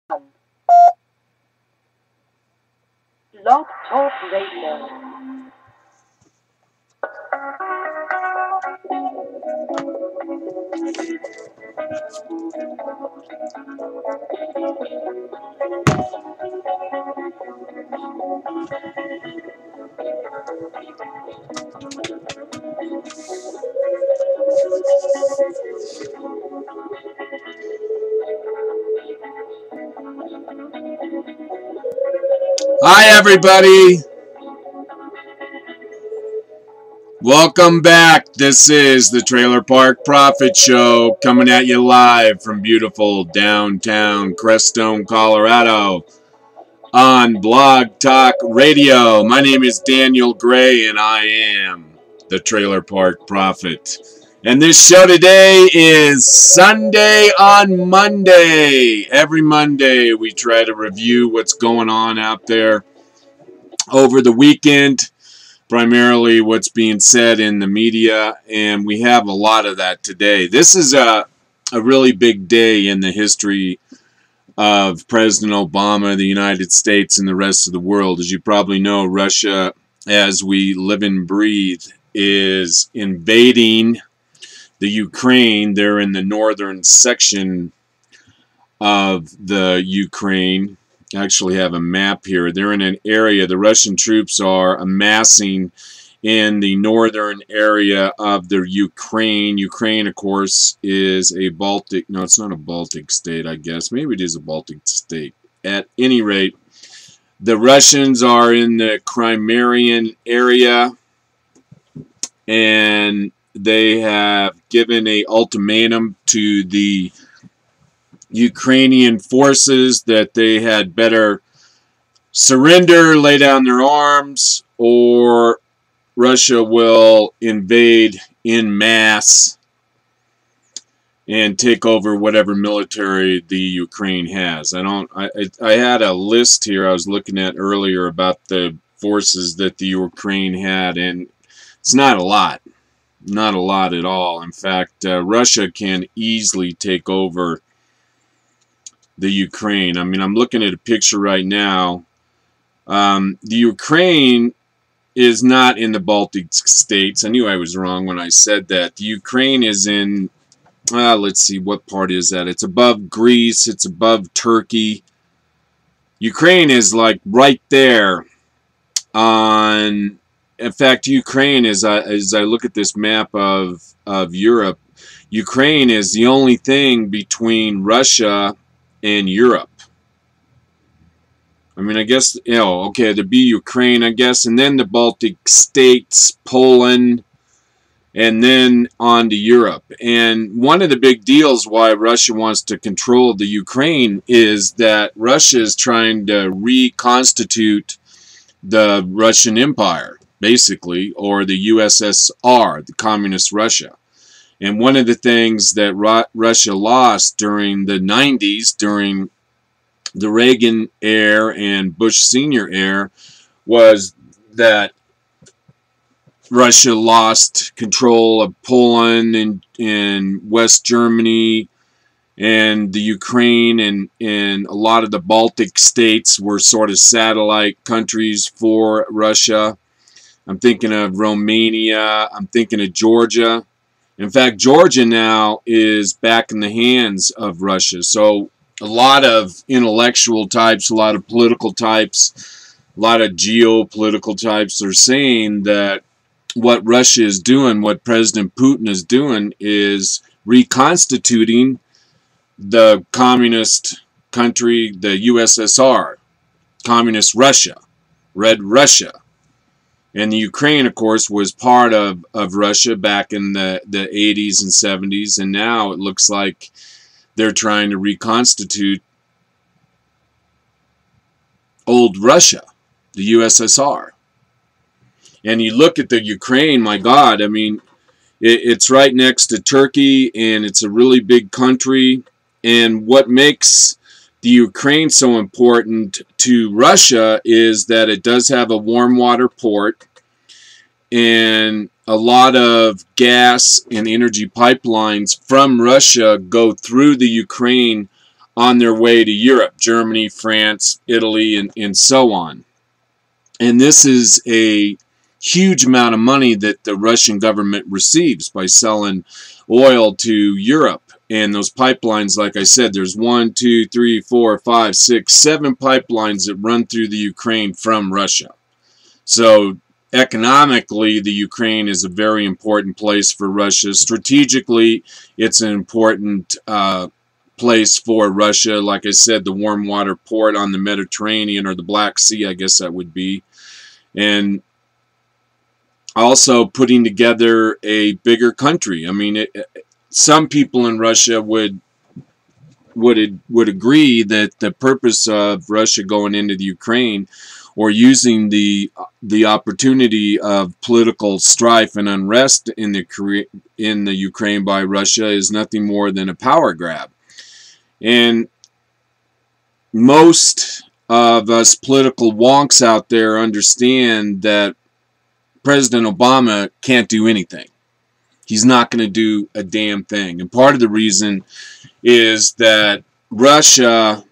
Blog Talk Radio. Hi, everybody. Welcome back. This is the Trailer Park Profit Show coming at you live from beautiful downtown Crestone, Colorado on Blog Talk Radio. My name is Daniel Gray and I am the Trailer Park Prophet. And this show today is Sunday on Monday. Every Monday we try to review what's going on out there over the weekend. Primarily what's being said in the media, and we have a lot of that today. This is a really big day in the history of President Obama, the United States, and the rest of the world. As you probably know, Russia, as we live and breathe, is invading the Ukraine. They're in the northern section of the Ukraine. I actually have a map here. They're in an area, the Russian troops are amassing in the northern area of the Ukraine. Ukraine, of course, is a Baltic, no, it's not a Baltic state, I guess. Maybe it is a Baltic state. At any rate, the Russians are in the Crimean area, and they have given an ultimatum to the Ukrainian forces that they had better surrender, lay down their arms, or Russia will invade en masse and take over whatever military the Ukraine has. I had a list here I was looking at earlier about the forces that the Ukraine had, and it's not a lot. Not a lot at all. In fact, Russia can easily take over the Ukraine. I mean, I'm looking at a picture right now. The Ukraine is not in the Baltic states. I knew I was wrong when I said that. The Ukraine is in, let's see, what part is that? It's above Greece. It's above Turkey. Ukraine is like right there on, in fact, Ukraine, as I look at this map of Europe, Ukraine is the only thing between Russia and Europe. I mean, I guess, you know, okay, there'd be Ukraine, I guess, and then the Baltic states, Poland, and then on to Europe. And one of the big deals why Russia wants to control the Ukraine is that Russia is trying to reconstitute the Russian Empire, basically, or the USSR, the Communist Russia. And one of the things that Russia lost during the 90s, during the Reagan era and Bush Sr. era, was that Russia lost control of Poland and West Germany and the Ukraine, and a lot of the Baltic states were sort of satellite countries for Russia. I'm thinking of Romania. I'm thinking of Georgia. In fact, Georgia now is back in the hands of Russia. So a lot of intellectual types, a lot of political types, a lot of geopolitical types are saying that what Russia is doing, what President Putin is doing, is reconstituting the communist country, the USSR, communist Russia, Red Russia. And the Ukraine, of course, was part of Russia back in the 80s and 70s. And now it looks like they're trying to reconstitute old Russia, the USSR. And you look at the Ukraine, my God, I mean, it's right next to Turkey, and it's a really big country. And what makes the Ukraine so important to Russia is that it does have a warm water port, and a lot of gas and energy pipelines from Russia go through the Ukraine on their way to Europe, Germany, France, Italy, and so on. And this is a huge amount of money that the Russian government receives by selling oil to Europe. And those pipelines, like I said, there's 1, 2, 3, 4, 5, 6, 7 pipelines that run through the Ukraine from Russia. So economically, the Ukraine is a very important place for Russia. Strategically, it's an important place for Russia. Like I said, the warm water port on the Mediterranean, or the Black Sea, I guess that would be. And also putting together a bigger country. I mean, some people in Russia would agree that the purpose of Russia going into the Ukraine, or using the opportunity of political strife and unrest in the Ukraine by Russia, is nothing more than a power grab. And most of us political wonks out there understand that President Obama can't do anything. He's not going to do a damn thing. And part of the reason is that Russia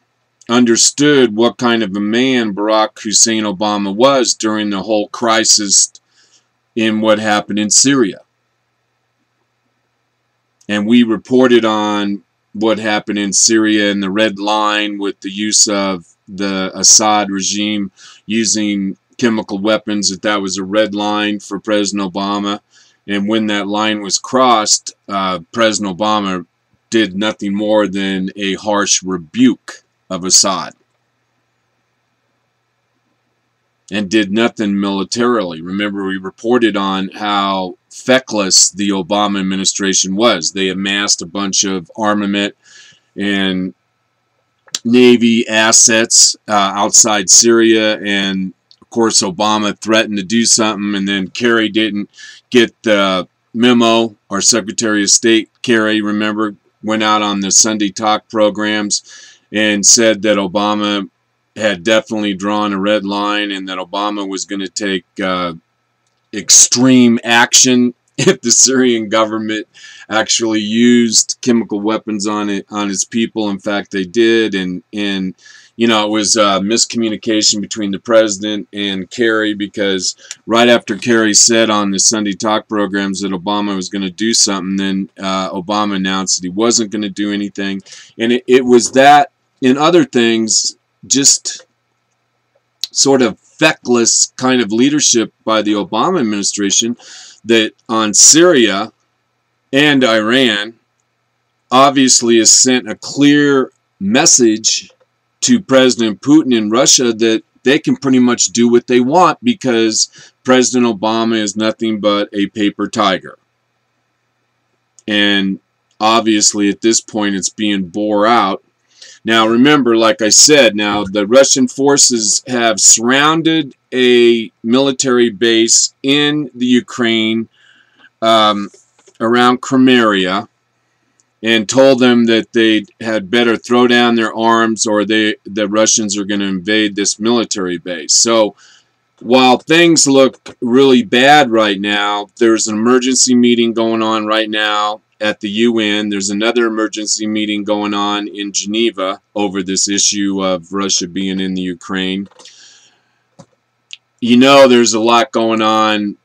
understood what kind of a man Barack Hussein Obama was during the whole crisis in what happened in Syria. And we reported on what happened in Syria and the red line with the use of the Assad regime using chemical weapons, that was a red line for President Obama. And when that line was crossed, President Obama did nothing more than a harsh rebuke of Assad, and did nothing militarily. Remember, we reported on how feckless the Obama administration was. They amassed a bunch of armament and Navy assets outside Syria, and of course Obama threatened to do something, and then Kerry didn't get the memo. Our Secretary of State, Kerry, remember, went out on the Sunday talk programs and said that Obama had definitely drawn a red line, and that Obama was going to take extreme action if the Syrian government actually used chemical weapons on its people. In fact, they did, and you know, it was miscommunication between the president and Kerry, because right after Kerry said on the Sunday talk programs that Obama was going to do something, then Obama announced that he wasn't going to do anything. And it was that, in other things, just sort of feckless kind of leadership by the Obama administration, that on Syria and Iran obviously has sent a clear message to President Putin in Russia that they can pretty much do what they want, because President Obama is nothing but a paper tiger. And obviously at this point it's being bore out. Now remember, like I said, now the Russian forces have surrounded a military base in the Ukraine around Crimea, and told them that they had better throw down their arms, or the Russians are going to invade this military base. So while things look really bad right now, there's an emergency meeting going on right now at the UN. There's another emergency meeting going on in Geneva over this issue of Russia being in the Ukraine. You know, there's a lot going on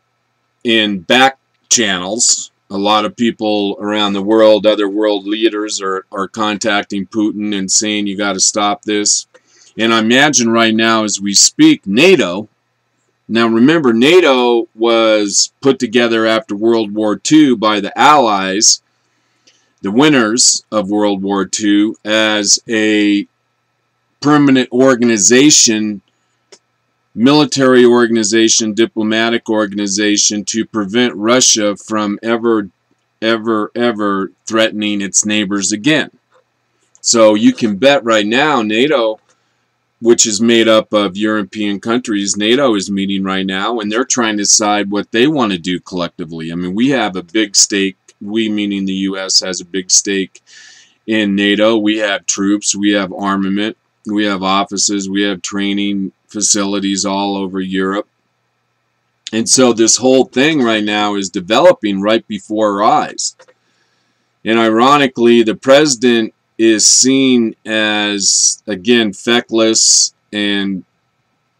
in back channels. A lot of people around the world, other world leaders, are contacting Putin and saying, you got to stop this. And I imagine right now as we speak, NATO, now remember, NATO was put together after World War II by the Allies, the winners of World War II, as a permanent organization, military organization, diplomatic organization, to prevent Russia from ever threatening its neighbors again. So you can bet right now NATO, which is made up of European countries, NATO is meeting right now, and they're trying to decide what they want to do collectively. I mean, we have a big stake, we meaning the U.S. has a big stake in NATO. We have troops, we have armament, we have offices, we have training facilities all over Europe. And so this whole thing right now is developing right before our eyes. And ironically, the president is seen as, again, feckless and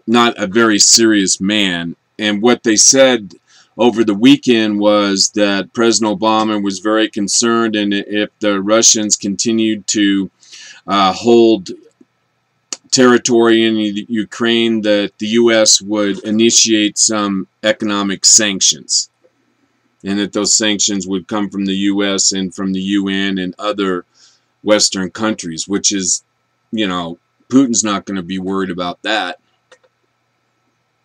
not a very serious man. And what they said over the weekend was that President Obama was very concerned, and if the Russians continued to hold territory in Ukraine, that the U.S. would initiate some economic sanctions, and that those sanctions would come from the U.S. and from the UN and other Western countries, which is, you know, Putin's not going to be worried about that.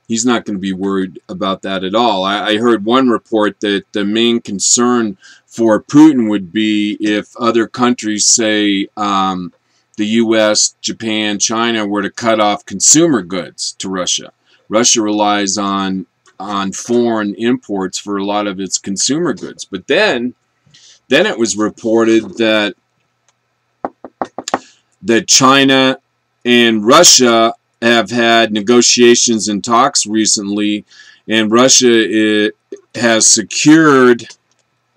He's not going to be worried about that at all. I heard one report that the main concern for Putin would be if other countries, say the U.S., Japan, China, were to cut off consumer goods to Russia. Russia relies on foreign imports for a lot of its consumer goods. But then it was reported that China and Russia have had negotiations and talks recently, and Russia has secured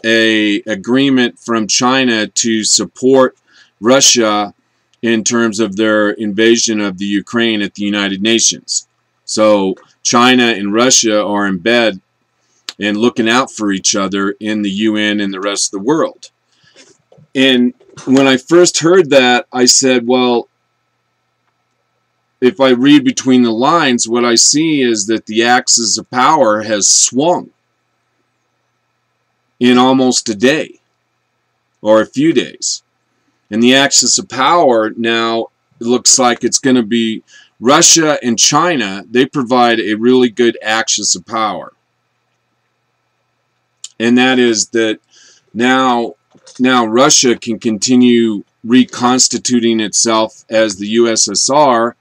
an agreement from China to support Russia in terms of their invasion of the Ukraine at the United Nations. So China and Russia are in bed and looking out for each other in the UN and the rest of the world. And when I first heard that, I said, well, if I read between the lines, what I see is that the axis of power has swung in almost a day or a few days. And the axis of power now looks like it's going to be Russia and China. They provide a really good axis of power. And that is that now Russia can continue reconstituting itself as the USSR.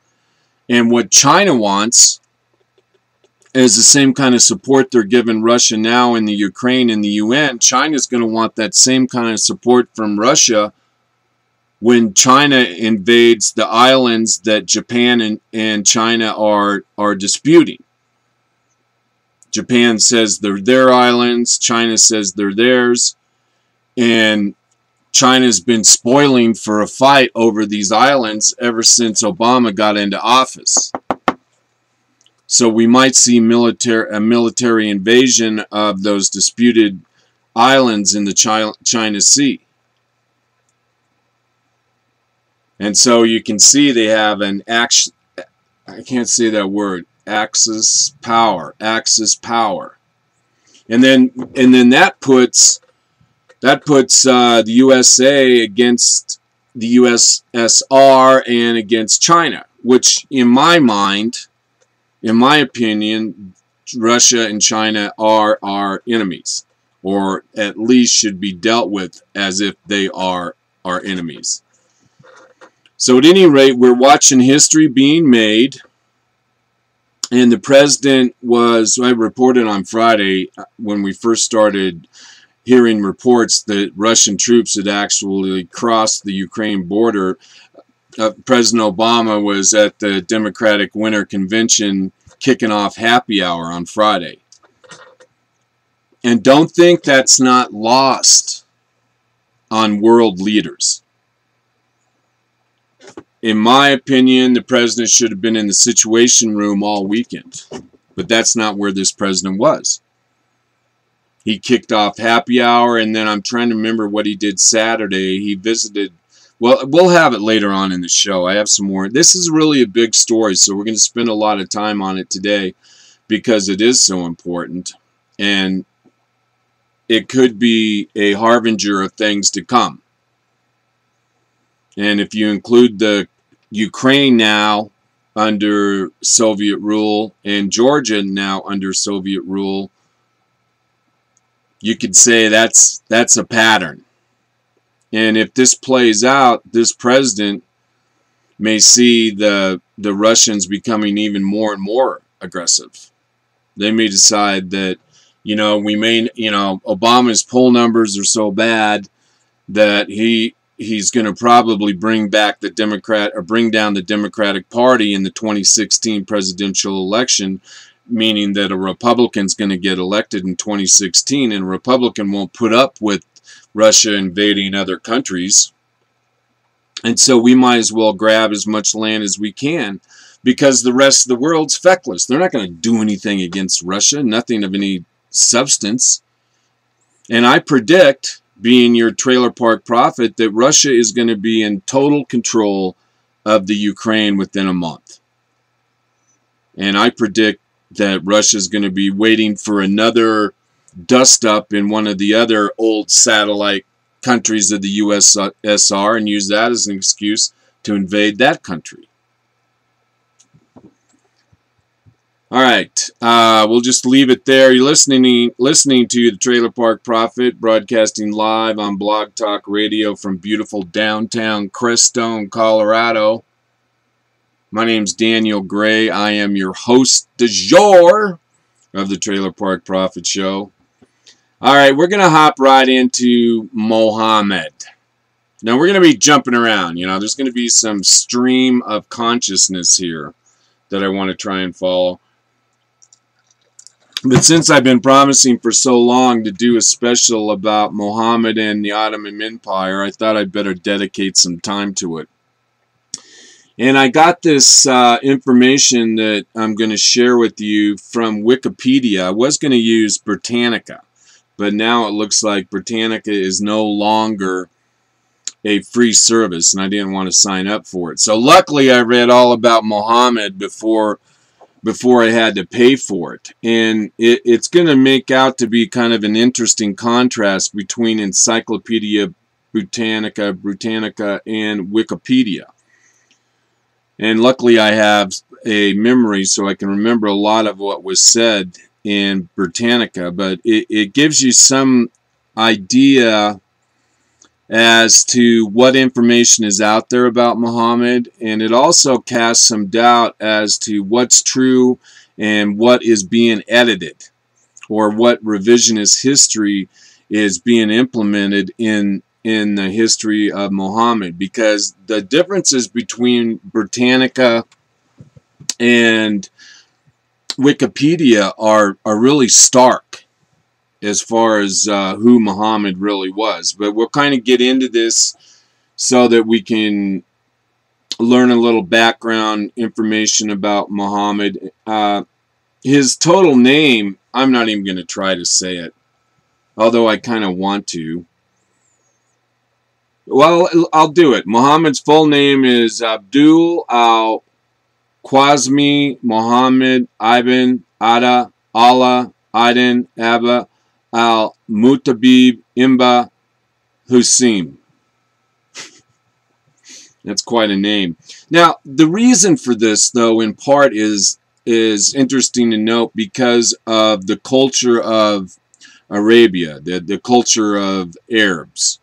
And what China wants is the same kind of support they're giving Russia now in the Ukraine and the UN. China's going to want that same kind of support from Russia when China invades the islands that Japan and China are disputing. Japan says they're their islands, China says they're theirs, and China's been spoiling for a fight over these islands ever since Obama got into office. So we might see a military invasion of those disputed islands in the China Sea. And so you can see they have an I can't say that word, axis power. And then that puts the USA against the USSR and against China, which in my mind, in my opinion, Russia and China are our enemies, or at least should be dealt with as if they are our enemies. So at any rate, we're watching history being made, and the president was, I reported on Friday when we first started hearing reports that Russian troops had actually crossed the Ukraine border. President Obama was at the Democratic Winter Convention kicking off happy hour on Friday. And don't think that's not lost on world leaders. In my opinion, the president should have been in the Situation Room all weekend. But that's not where this president was. He kicked off happy hour, and then I'm trying to remember what he did Saturday. He visited, well, we'll have it later on in the show. I have some more. This is really a big story, so we're going to spend a lot of time on it today because it is so important. And it could be a harbinger of things to come. And if you include the Ukraine now under Soviet rule and Georgia now under Soviet rule, you could say that's a pattern. And if this plays out, this president may see the Russians becoming even more and more aggressive. They may decide that, Obama's poll numbers are so bad that he's going to probably bring down the Democratic Party in the 2016 presidential election, meaning that a Republican's going to get elected in 2016, and a Republican won't put up with Russia invading other countries. And so we might as well grab as much land as we can, because the rest of the world's feckless. They're not going to do anything against Russia, nothing of any substance. And I predict, being your trailer park prophet, that Russia is going to be in total control of the Ukraine within a month. And I predict that Russia is going to be waiting for another dust up in one of the other old satellite countries of the USSR and use that as an excuse to invade that country. All right, we'll just leave it there. You're listening to the Trailer Park Prophet, broadcasting live on Blog Talk Radio from beautiful downtown Crestone, Colorado. My name's Daniel Gray. I am your host du jour of the Trailer Park Prophet Show. All right, we're going to hop right into Mohammad. Now, we're going to be jumping around. You know, there's going to be some stream of consciousness here that I want to try and follow. But since I've been promising for so long to do a special about Mohammed and the Ottoman Empire, I thought I'd better dedicate some time to it. And I got this information that I'm going to share with you from Wikipedia. I was going to use Britannica, but now it looks like Britannica is no longer a free service, and I didn't want to sign up for it. So luckily I read all about Mohammed before I had to pay for it. And it's going to make out to be kind of an interesting contrast between Encyclopedia Britannica, and Wikipedia. And luckily I have a memory so I can remember a lot of what was said in Britannica, but it gives you some idea as to what information is out there about Muhammad, and it also casts some doubt as to what's true and what is being edited, or what revisionist history is being implemented in the history of Muhammad, because the differences between Britannica and Wikipedia are really stark as far as who Muhammad really was. But we'll kind of get into this so that we can learn a little background information about Muhammad. His total name, I'm not even going to try to say it, although I kind of want to. Well, I'll do it. Muhammad's full name is Abdul al-Qasmi Muhammad Ibn Ada Allah Aden Abba al-Mutabib Imba Hussein. That's quite a name. Now, the reason for this, though, in part is interesting to note because of the culture of Arabia, the culture of Arabs.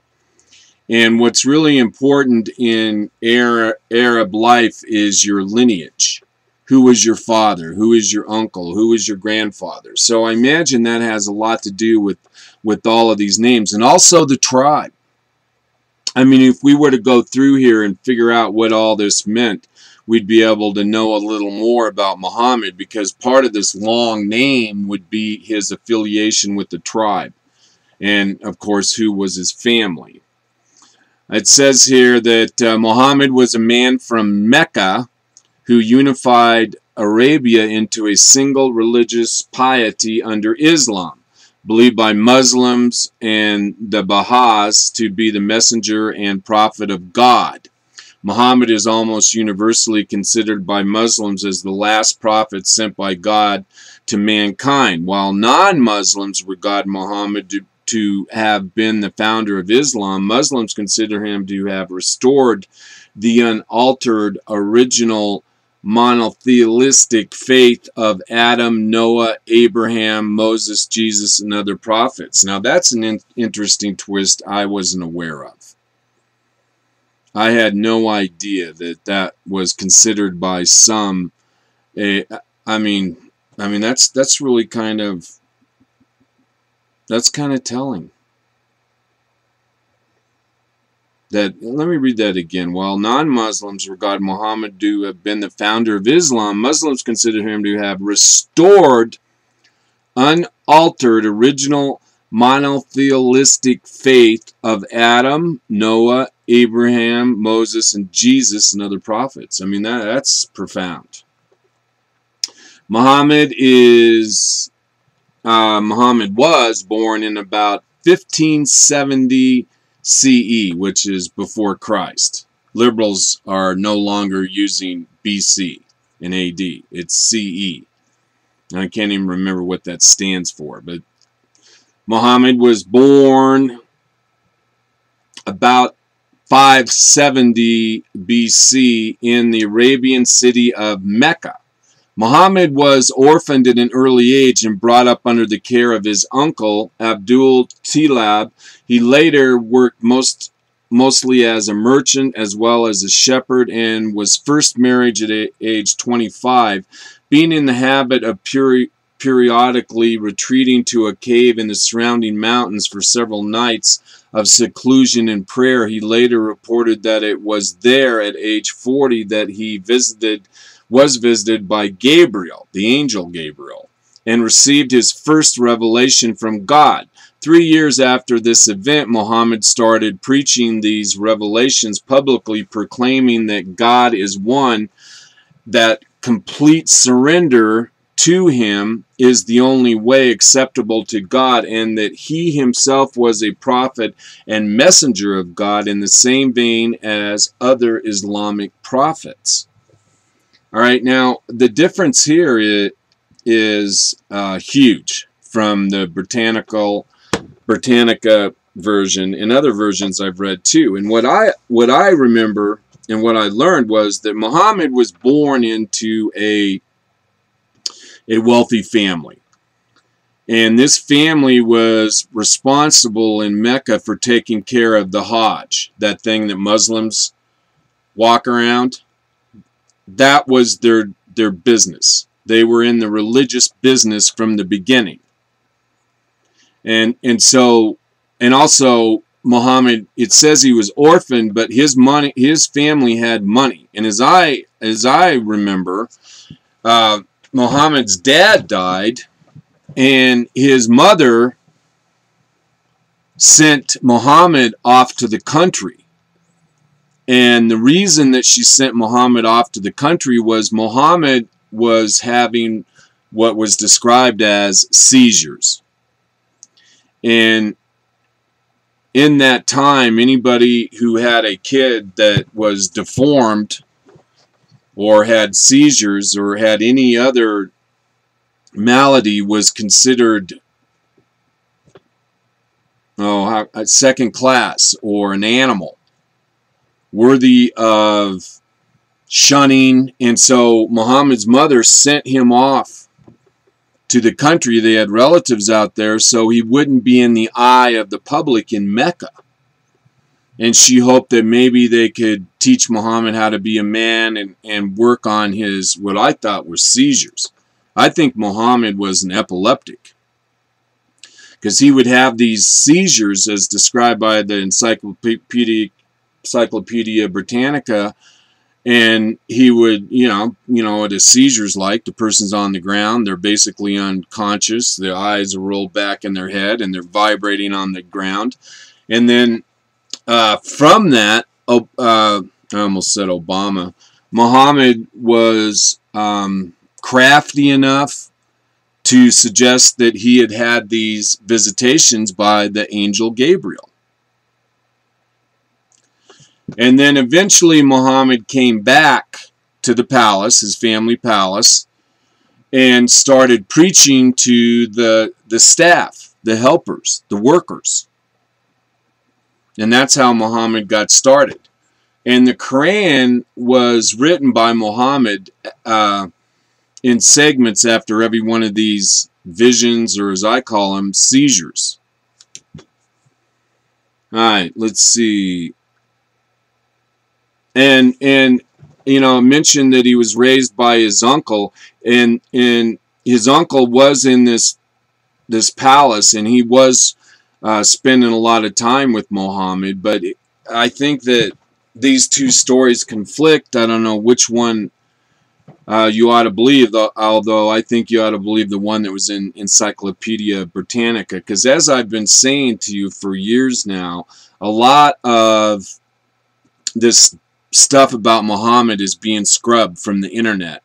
And what's really important in Arab life is your lineage. Who was your father? Who is your uncle? Who is your grandfather? So I imagine that has a lot to do with all of these names. And also the tribe. I mean, if we were to go through here and figure out what all this meant, we'd be able to know a little more about Muhammad, because part of this long name would be his affiliation with the tribe. And, of course, who was his family. It says here that Muhammad was a man from Mecca who unified Arabia into a single religious piety under Islam, believed by Muslims and the Baha'is to be the messenger and prophet of God. Muhammad is almost universally considered by Muslims as the last prophet sent by God to mankind, while non-Muslims regard Muhammad to have been the founder of Islam. Muslims consider him to have restored the unaltered original monotheistic faith of Adam, Noah, Abraham, Moses, Jesus, and other prophets. Now that's an interesting twist I wasn't aware of. I had no idea that that was considered by some I mean that's really kind of telling. Let me read that again. While non-Muslims regard Muhammad to have been the founder of Islam, Muslims consider him to have restored unaltered original monotheistic faith of Adam, Noah, Abraham, Moses, and Jesus, and other prophets. I mean, that's profound. Muhammad was born in about 1570 CE, which is before Christ. Liberals are no longer using BC and AD. It's CE. I can't even remember what that stands for, but Muhammad was born about 570 BC in the Arabian city of Mecca. Muhammad was orphaned at an early age and brought up under the care of his uncle, Abdul Tilab. He later worked mostly as a merchant as well as a shepherd, and was first married at age 25, being in the habit of periodically retreating to a cave in the surrounding mountains for several nights of seclusion and prayer. He later reported that it was there at age 40 that he was visited by Gabriel, the angel Gabriel, and received his first revelation from God. 3 years after this event, Muhammad started preaching these revelations publicly, proclaiming that God is one, that complete surrender to him is the only way acceptable to God, and that he himself was a prophet and messenger of God in the same vein as other Islamic prophets. All right, now the difference here is huge from the Britannica version and other versions I've read too. And what I remember and what I learned was that Muhammad was born into a wealthy family. And this family was responsible in Mecca for taking care of the Hajj, that thing that Muslims walk around. That was their business. They were in the religious business from the beginning. And also Muhammad, it says he was orphaned, but his family had money. And as I remember, Muhammad's dad died, and his mother sent Muhammad off to the country. And the reason that she sent Muhammad off to the country was Muhammad was having what was described as seizures. And in that time, anybody who had a kid that was deformed or had seizures or had any other malady was considered second class or an animal, worthy of shunning. And so Muhammad's mother sent him off to the country. They had relatives out there, so he wouldn't be in the eye of the public in Mecca. And she hoped that maybe they could teach Muhammad how to be a man and work on his, what I thought were seizures. I think Muhammad was an epileptic, because he would have these seizures as described by the Encyclopedia Britannica, and he would, what a seizures like. The person's on the ground, they're basically unconscious, their eyes are rolled back in their head, and they're vibrating on the ground. And then from that, I almost said Obama, Muhammad was crafty enough to suggest that he had had these visitations by the angel Gabriel. And then eventually Muhammad came back to the palace, his family palace, and started preaching to the staff, the helpers, the workers. And that's how Muhammad got started. And the Quran was written by Muhammad in segments after every one of these visions, or as I call them, seizures. All right, let's see. And mentioned that he was raised by his uncle, and his uncle was in this palace, and he was spending a lot of time with Muhammad. But I think that these two stories conflict. I don't know which one you ought to believe, although I think you ought to believe the one that was in Encyclopedia Britannica, because as I've been saying to you for years now, a lot of this stuff about Muhammad is being scrubbed from the internet.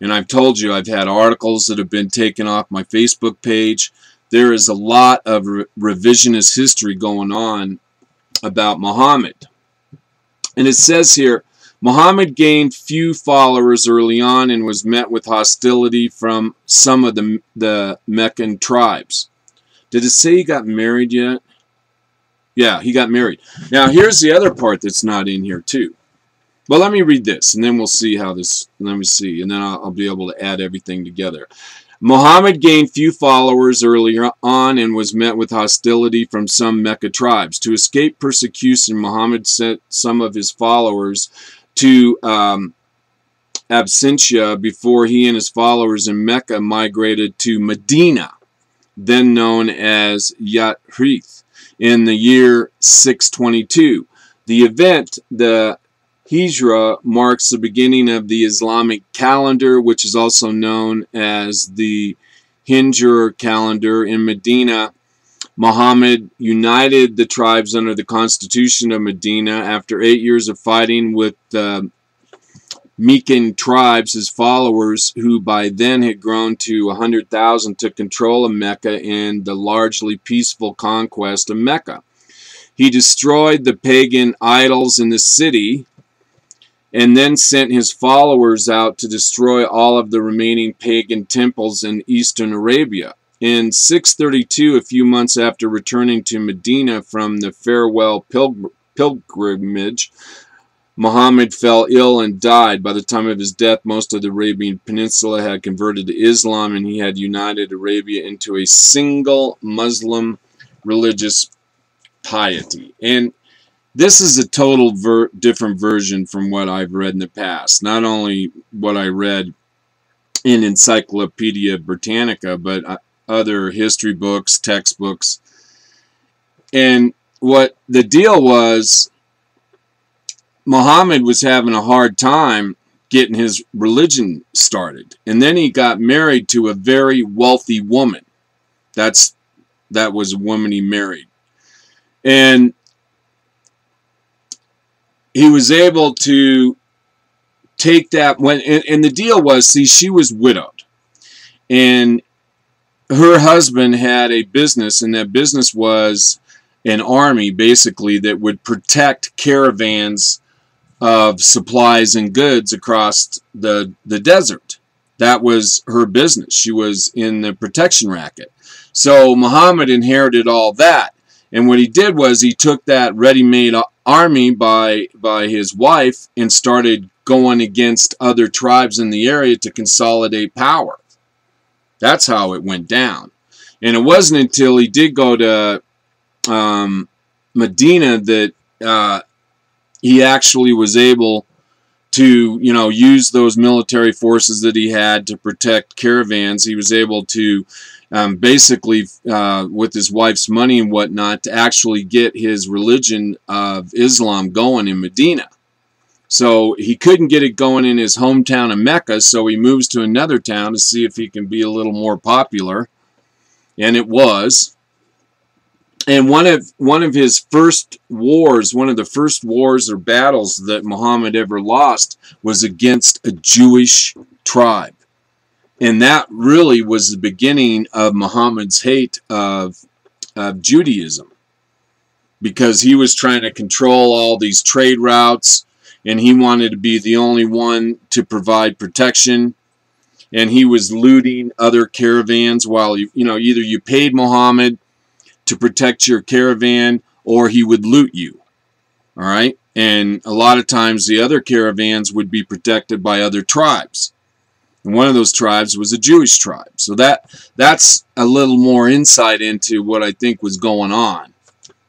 And I've told you, I've had articles that have been taken off my Facebook page. There is a lot of revisionist history going on about Muhammad. And it says here, Muhammad gained few followers early on and was met with hostility from some of the Meccan tribes. Did it say he got married yet? Yeah, he got married. Now, here's the other part that's not in here, too. Well, let me read this, and then we'll see how this, let me see, and then I'll be able to add everything together. Muhammad gained few followers earlier on and was met with hostility from some Mecca tribes. To escape persecution, Muhammad sent some of his followers to Absentia before he and his followers in Mecca migrated to Medina, then known as Yathrib, in the year 622. The event, the Hijra, marks the beginning of the Islamic calendar, which is also known as the Hijra calendar. In Medina, Muhammad united the tribes under the constitution of Medina. After 8 years of fighting with the Meccan tribes, his followers, who by then had grown to 100,000, took control of Mecca in the largely peaceful conquest of Mecca. He destroyed the pagan idols in the city and then sent his followers out to destroy all of the remaining pagan temples in eastern Arabia. In 632, a few months after returning to Medina from the farewell pilgrimage, Muhammad fell ill and died. By the time of his death, most of the Arabian Peninsula had converted to Islam, and he had united Arabia into a single Muslim religious piety. And this is a total different version from what I've read in the past. Not only what I read in Encyclopedia Britannica, but other history books, textbooks. And what the deal was, Muhammad was having a hard time getting his religion started. And then he got married to a very wealthy woman. That was a woman he married. And he was able to take that, and the deal was, see, she was widowed, and her husband had a business, and that business was an army, basically, that would protect caravans of supplies and goods across the desert. That was her business. She was in the protection racket. So Muhammad inherited all that, and what he did was he took that ready-made army by his wife and started going against other tribes in the area to consolidate power. That's how it went down. And it wasn't until he did go to Medina that he actually was able to, use those military forces that he had to protect caravans. He was able to basically, with his wife's money and whatnot, to actually get his religion of Islam going in Medina. So he couldn't get it going in his hometown of Mecca, so he moves to another town to see if he can be a little more popular. And it was. And one of his first wars, one of the first wars or battles that Muhammad ever lost, was against a Jewish tribe. And that really was the beginning of Muhammad's hate of Judaism, because he was trying to control all these trade routes, and he wanted to be the only one to provide protection. And he was looting other caravans while, either you paid Muhammad to protect your caravan, or he would loot you. All right? And a lot of times the other caravans would be protected by other tribes. And one of those tribes was a Jewish tribe. So that's a little more insight into what I think was going on,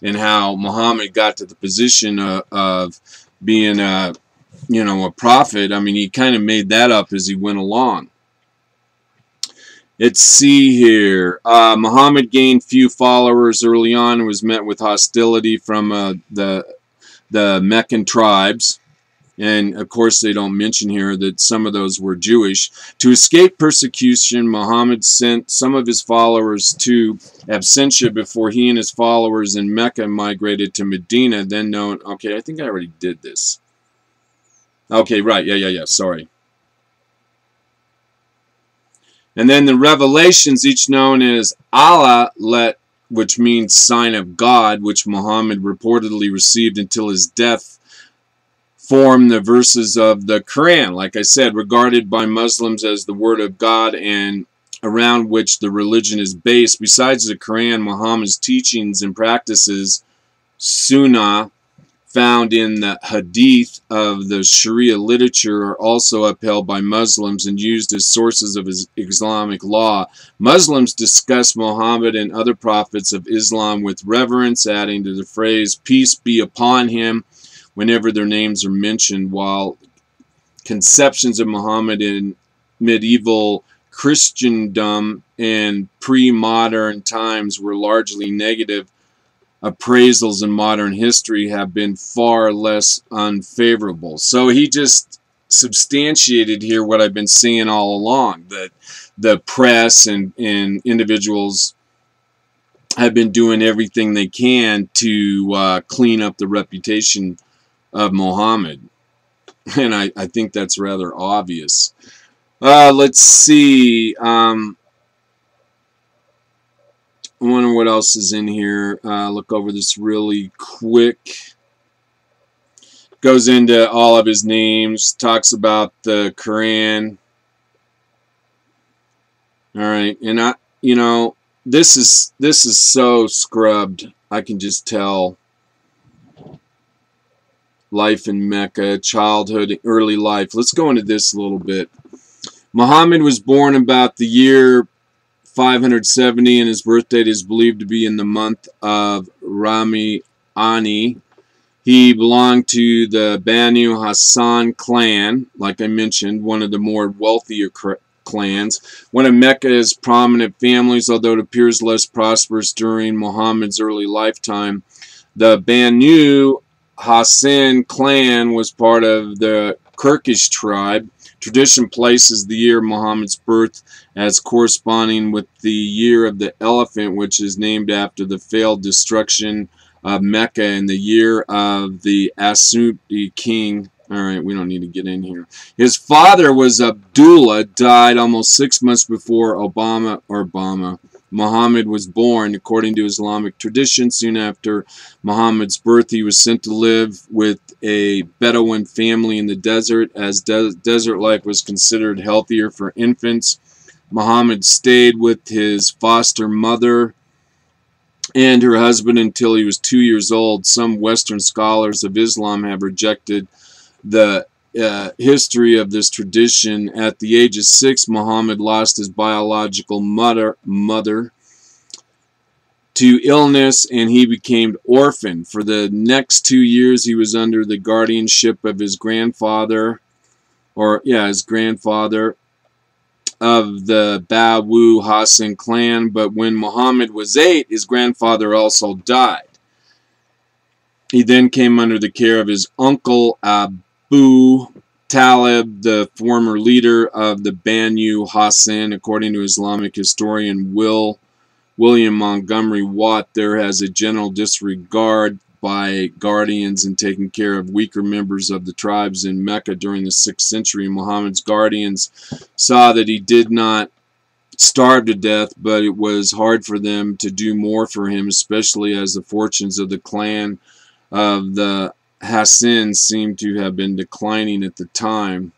and how Muhammad got to the position of being a prophet. I mean, he kind of made that up as he went along. Let's see here. Muhammad gained few followers early on and was met with hostility from the Meccan tribes. And of course, they don't mention here that some of those were Jewish. To escape persecution, Muhammad sent some of his followers to Absentia before he and his followers in Mecca migrated to Medina, then known. Okay, I think I already did this. Okay, right. Yeah. Sorry. And then the revelations, each known as Allah, which means sign of God, which Muhammad reportedly received until his death, form the verses of the Quran, like I said, regarded by Muslims as the word of God and around which the religion is based. Besides the Quran, Muhammad's teachings and practices, Sunnah, found in the Hadith of the Sharia literature, are also upheld by Muslims and used as sources of Islamic law. Muslims discuss Muhammad and other prophets of Islam with reverence, adding to the phrase, peace be upon him, whenever their names are mentioned, while conceptions of Muhammad in medieval Christendom and pre-modern times were largely negative, appraisals in modern history have been far less unfavorable. So he just substantiated here what I've been saying all along, that the press and individuals have been doing everything they can to clean up the reputation of Muhammad. And I think that's rather obvious. Let's see. I wonder what else is in here. Look over this really quick. Goes into all of his names. Talks about the Quran. All right, and this is so scrubbed. I can just tell. Life in Mecca, childhood, early life. Let's go into this a little bit. Muhammad was born about the year 570, and his birth date is believed to be in the month of Rami-Ani. He belonged to the Banu Hassan clan, like I mentioned, one of the more wealthier clans. One of Mecca's prominent families, although it appears less prosperous during Muhammad's early lifetime. The Banu Hassan clan was part of the Kurdish tribe. Tradition places the year of Muhammad's birth as corresponding with the year of the elephant, which is named after the failed destruction of Mecca in the year of the Asudi king. Alright, we don't need to get in here. His father was Abdullah, died almost 6 months before Muhammad was born. According to Islamic tradition, soon after Muhammad's birth, he was sent to live with a Bedouin family in the desert, as desert life was considered healthier for infants. Muhammad stayed with his foster mother and her husband until he was 2 years old. Some Western scholars of Islam have rejected the history of this tradition. At the age of 6, Muhammad lost his biological mother to illness, and he became orphaned. For the next 2 years, he was under the guardianship of his grandfather, of the Banu Hassan clan. But when Muhammad was 8, his grandfather also died. He then came under the care of his uncle Abu Talib, the former leader of the Banu Hassan. According to Islamic historian William Montgomery Watt, there has a general disregard by guardians in taking care of weaker members of the tribes in Mecca during the 6th century. Muhammad's guardians saw that he did not starve to death, but it was hard for them to do more for him, especially as the fortunes of the clan of the Hassan seemed to have been declining at the time.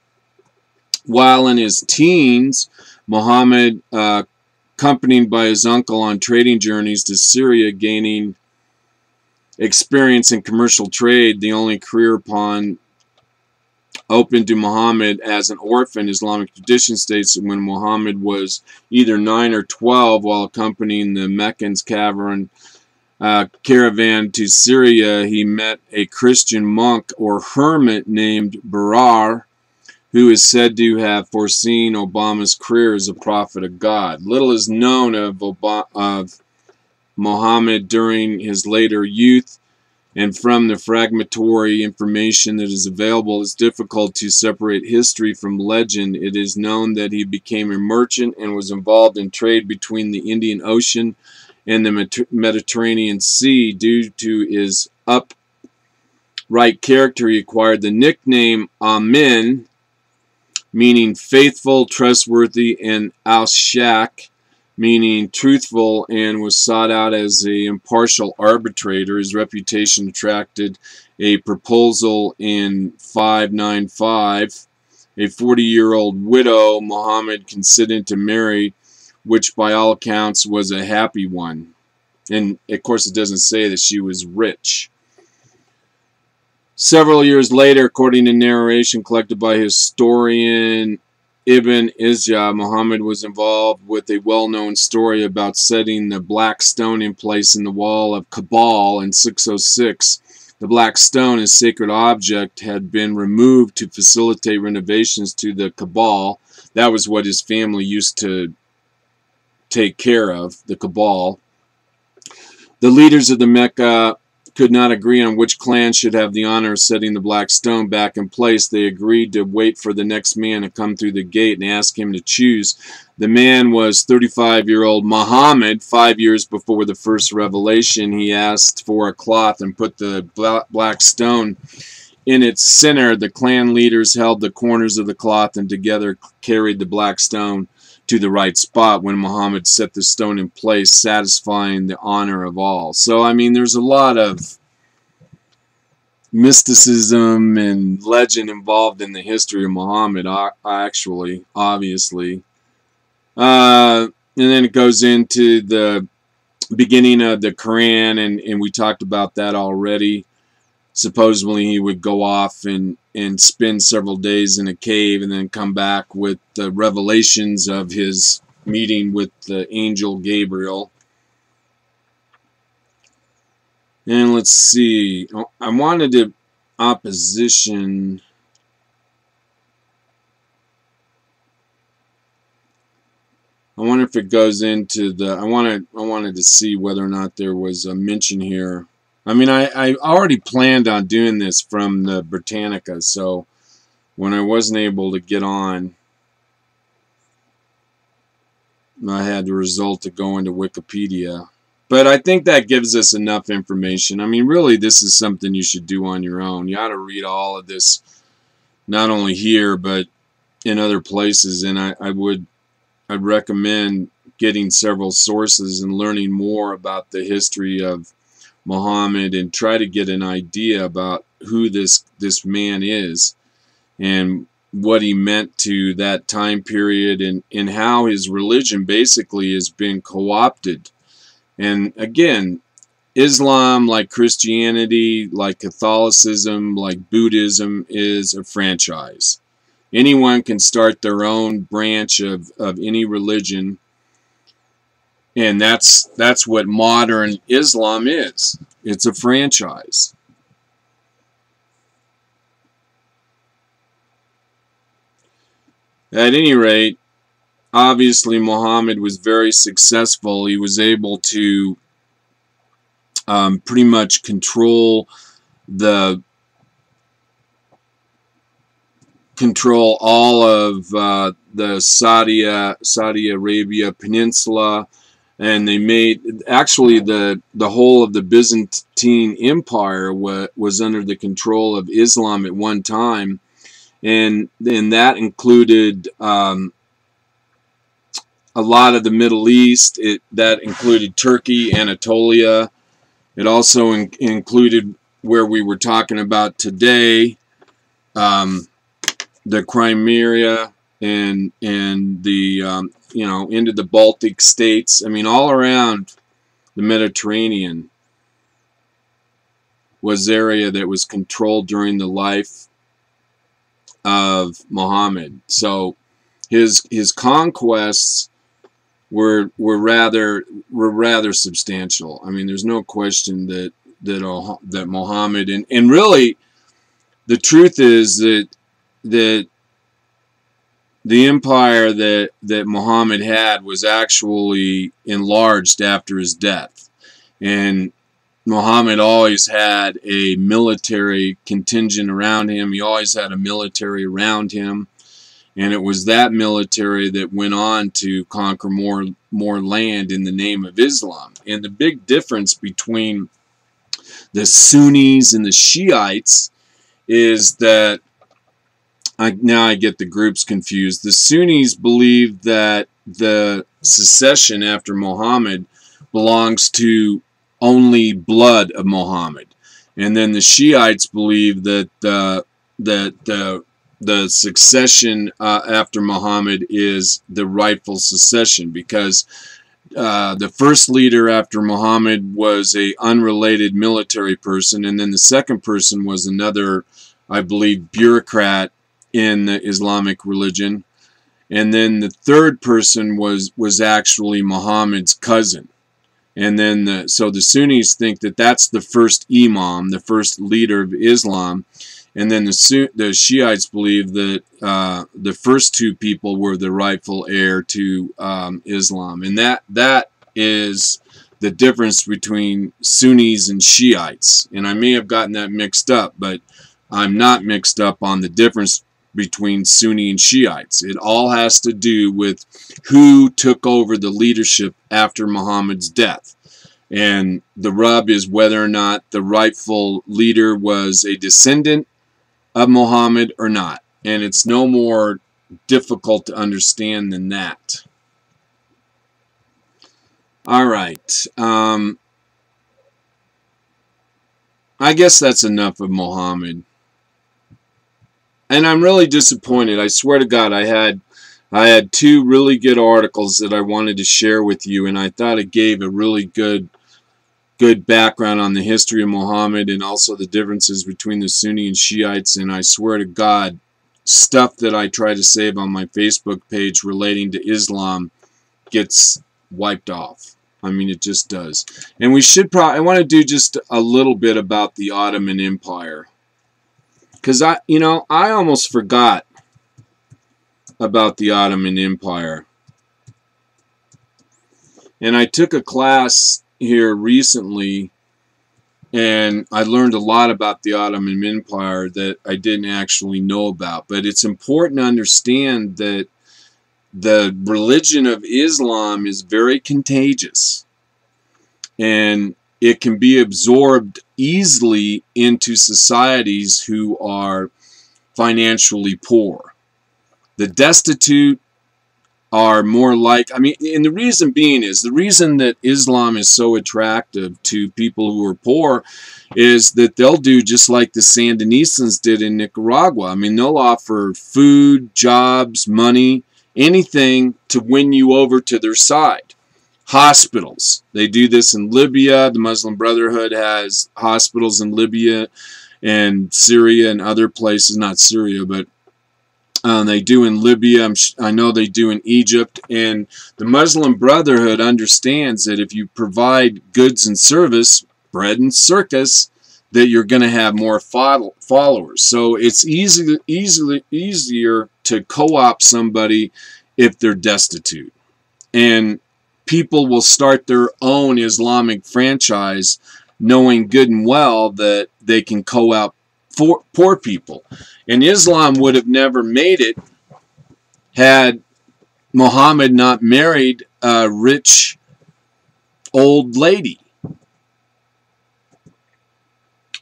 While in his teens, Muhammad, accompanied by his uncle on trading journeys to Syria, gaining experience in commercial trade, the only career open to Muhammad as an orphan. Islamic tradition states that when Muhammad was either 9 or 12, while accompanying the Meccan's caravan to Syria, he met a Christian monk or hermit named Barber, who is said to have foreseen Obama's career as a prophet of God. Little is known of Muhammad during his later youth. and from the fragmentary information that is available, it's difficult to separate history from legend. It is known that he became a merchant and was involved in trade between the Indian Ocean and the Mediterranean Sea. Due to his upright character, he acquired the nickname Amin, meaning faithful, trustworthy, and al-Shak, meaning truthful, and was sought out as an impartial arbitrator. His reputation attracted a proposal in 595. A 40-year-old widow Mohammad consented to marry, which by all accounts was a happy one. And of course it doesn't say that she was rich. Several years later, according to narration collected by historian Ibn Izya, Muhammad was involved with a well-known story about setting the black stone in place in the wall of Kabul in 606. The black stone, a sacred object, had been removed to facilitate renovations to the Kabul. That was what his family used to take care of, the Kabul. The leaders of the Mecca could not agree on which clan should have the honor of setting the black stone back in place. They agreed to wait for the next man to come through the gate and ask him to choose. The man was 35-year-old Muhammad. 5 years before the first revelation, he asked for a cloth and put the black stone in its center. The clan leaders held the corners of the cloth and together carried the black stone to the right spot when Muhammad set the stone in place, satisfying the honor of all. So, I mean, there's a lot of mysticism and legend involved in the history of Muhammad, actually, obviously. And then it goes into the beginning of the Quran, and we talked about that already. Supposedly he would go off and spend several days in a cave and then come back with the revelations of his meeting with the angel Gabriel. And let's see. I wanted to opposition. I wonder if it goes into the. I wanted to see whether or not there was a mention here. I mean, I already planned on doing this from the Britannica, so when I wasn't able to get on, I had the result to go into Wikipedia. But I think that gives us enough information. I mean, really, this is something you should do on your own. You ought to read all of this, not only here, but in other places. And I'd recommend getting several sources and learning more about the history of Muhammad and try to get an idea about who this man is and what he meant to that time period, and how his religion basically has been co-opted. And again, Islam, like Christianity, like Catholicism, like Buddhism, is a franchise. Anyone can start their own branch of any religion. And that's what modern Islam is. It's a franchise. At any rate, obviously Muhammad was very successful. He was able to pretty much control all of the Saudi Arabia Peninsula. And they made, actually, the whole of the Byzantine Empire was under the control of Islam at one time, and that included a lot of the Middle East. That included Turkey, Anatolia. It also included where we were talking about today, the Crimea and the into the Baltic states. I mean, all around the Mediterranean was area that was controlled during the life of Muhammad. So his conquests were rather substantial. I mean, there's no question that Muhammad, and really the truth is that the empire that Muhammad had was actually enlarged after his death. And Muhammad always had a military contingent around him. He always had a military around him. And it was that military that went on to conquer more land in the name of Islam. And the big difference between the Sunnis and the Shiites is that, now I get the groups confused. The Sunnis believe that the succession after Muhammad belongs to only blood of Muhammad. And then the Shiites believe that the succession after Muhammad is the rightful succession, because the first leader after Muhammad was a unrelated military person, and then the second person was another, I believe, bureaucrat in the Islamic religion, and then the third person was actually Muhammad's cousin. And then so the Sunnis think that that's the first imam, the first leader of Islam. And then the Shiites believe that the first two people were the rightful heir to Islam. And that is the difference between Sunnis and Shiites. And I may have gotten that mixed up, but I'm not mixed up on the difference between Sunni and Shiites. It all has to do with who took over the leadership after Muhammad's death. And the rub is whether or not the rightful leader was a descendant of Muhammad or not. And it's no more difficult to understand than that. All right. I guess that's enough of Muhammad. And I'm really disappointed. I swear to God, I had two really good articles that I wanted to share with you, and I thought it gave a really good background on the history of Muhammad and also the differences between the Sunni and Shiites. And I swear to God, stuff that I try to save on my Facebook page relating to Islam gets wiped off. I mean, it just does. And we should I want to do just a little bit about the Ottoman Empire, because I almost forgot about the Ottoman Empire. And I took a class here recently, and I learned a lot about the Ottoman Empire that I didn't actually know about. But it's important to understand that the religion of Islam is very contagious, and it can be absorbed easily into societies who are financially poor. The destitute are more like, and the reason being is, the reason that Islam is so attractive to people who are poor is that they'll do just like the Sandinistas did in Nicaragua. I mean, they'll offer food, jobs, money, anything to win you over to their side. Hospitals. They do this in Libya. The Muslim Brotherhood has hospitals in Libya and Syria and other places. Not Syria, but they do in Libya. I know they do in Egypt. And the Muslim Brotherhood understands that if you provide goods and service, bread and circus, that you're going to have more followers. So it's easier to co-opt somebody if they're destitute. And people will start their own Islamic franchise knowing good and well that they can co-opt poor people. And Islam would have never made it had Muhammad not married a rich old lady.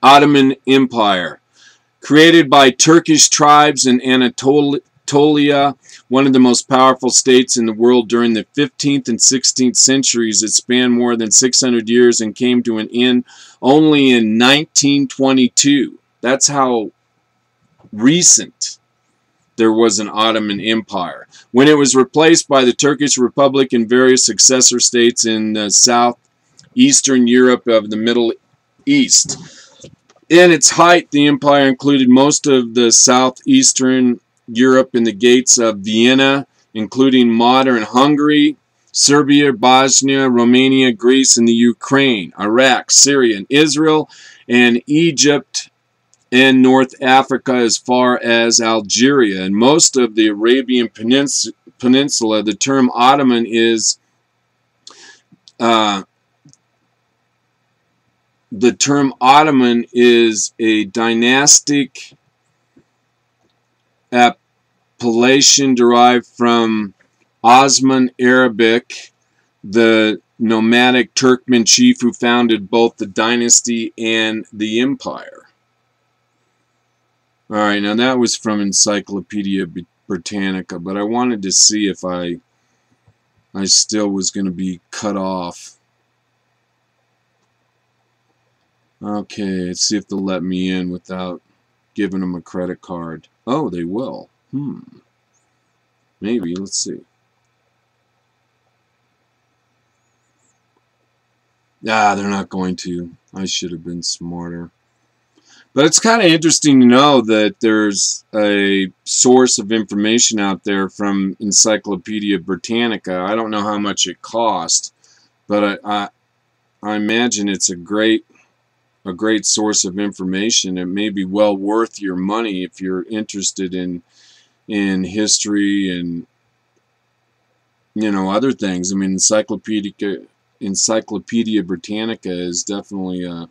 Ottoman Empire. Created by Turkish tribes in Anatolia, one of the most powerful states in the world during the 15th and 16th centuries, it spanned more than 600 years and came to an end only in 1922. That's how recent there was an Ottoman Empire. When it was replaced by the Turkish Republic and various successor states in the southeastern Europe of the Middle East. In its height, the empire included most of the southeastern Europe and the gates of Vienna, including modern Hungary, Serbia, Bosnia, Romania, Greece, and the Ukraine, Iraq, Syria, and Israel, and Egypt, and North Africa as far as Algeria. And most of the Arabian Peninsula, the term Ottoman is the term Ottoman is a dynastic appellation derived from Osman Arabic, the nomadic Turkmen chief who founded both the dynasty and the empire. Alright, now that was from Encyclopedia Britannica, but I wanted to see if I still was going to be cut off. Okay, let's see if they'll let me in without giving them a credit card. Oh, they will. Maybe, let's see. Ah, they're not going to. I should have been smarter. But it's kind of interesting to know that there's a source of information out there from Encyclopedia Britannica. I don't know how much it cost, but I imagine it's a great source of information. It may be well worth your money if you're interested in history and, you know, other things. I mean, Encyclopedia Britannica is definitely a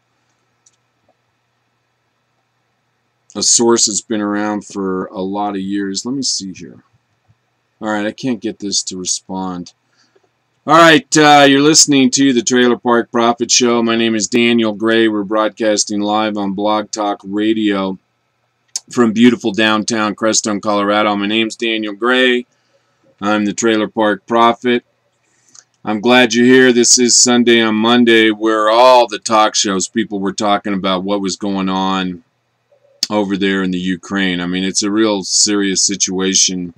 source that's been around for a lot of years. Let me see here. Alright, I can't get this to respond. Alright, you're listening to the Trailer Park Profit Show. My name is Daniel Gray. We're broadcasting live on Blog Talk Radio from beautiful downtown Crestone, Colorado. My name's Daniel Gray. I'm the Trailer Park Prophet. I'm glad you're here. This is Sunday on Monday, where all the talk shows, people were talking about what was going on over there in the Ukraine. I mean, it's a real serious situation.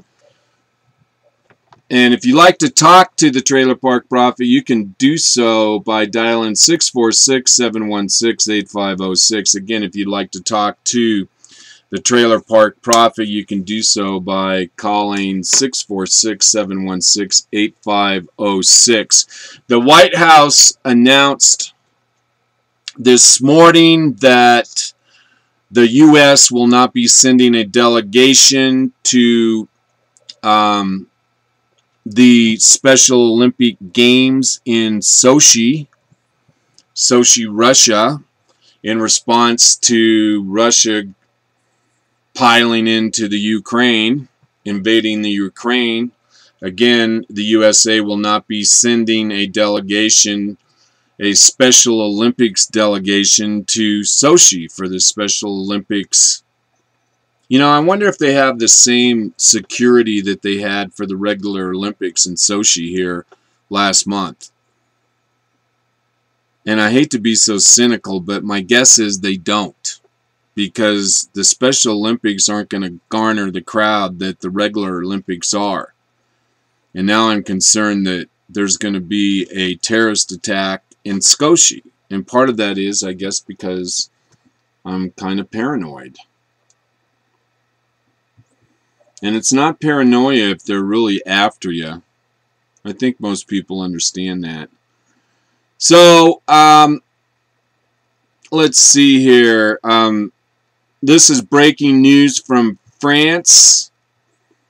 And if you like to talk to the Trailer Park Prophet, you can do so by dialing 646-716-8506. Again, if you'd like to talk to the Trailer Park Prophet, you can do so by calling 646-716-8506. The White House announced this morning that the U.S. will not be sending a delegation to the Special Olympic Games in Sochi, Russia, in response to Russia piling into the Ukraine, invading the Ukraine. Again, the USA will not be sending a delegation, a Special Olympics delegation, to Sochi for the Special Olympics. You know, I wonder if they have the same security that they had for the regular Olympics in Sochi here last month. And I hate to be so cynical, but my guess is they don't, because the Special Olympics aren't going to garner the crowd that the regular Olympics are. And now I'm concerned that there's going to be a terrorist attack in Sochi. And part of that is, I guess, because I'm kind of paranoid. And it's not paranoia if they're really after you. I think most people understand that. So, let's see here. This is breaking news from France.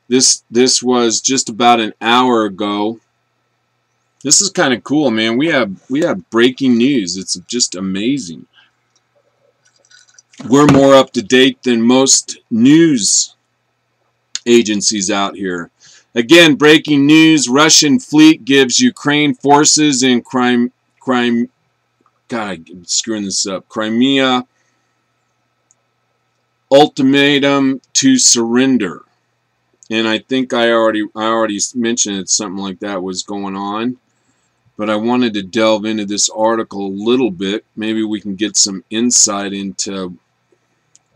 This was just about an hour ago. This is kind of cool, man. We have breaking news. It's just amazing. We're more up to date than most news agencies out here. Again, breaking news: Russian fleet gives Ukraine forces in Crimea. God, I'm screwing this up. Crimea ultimatum to surrender. And I think I already mentioned it, something like that was going on. But I wanted to delve into this article a little bit. Maybe we can get some insight into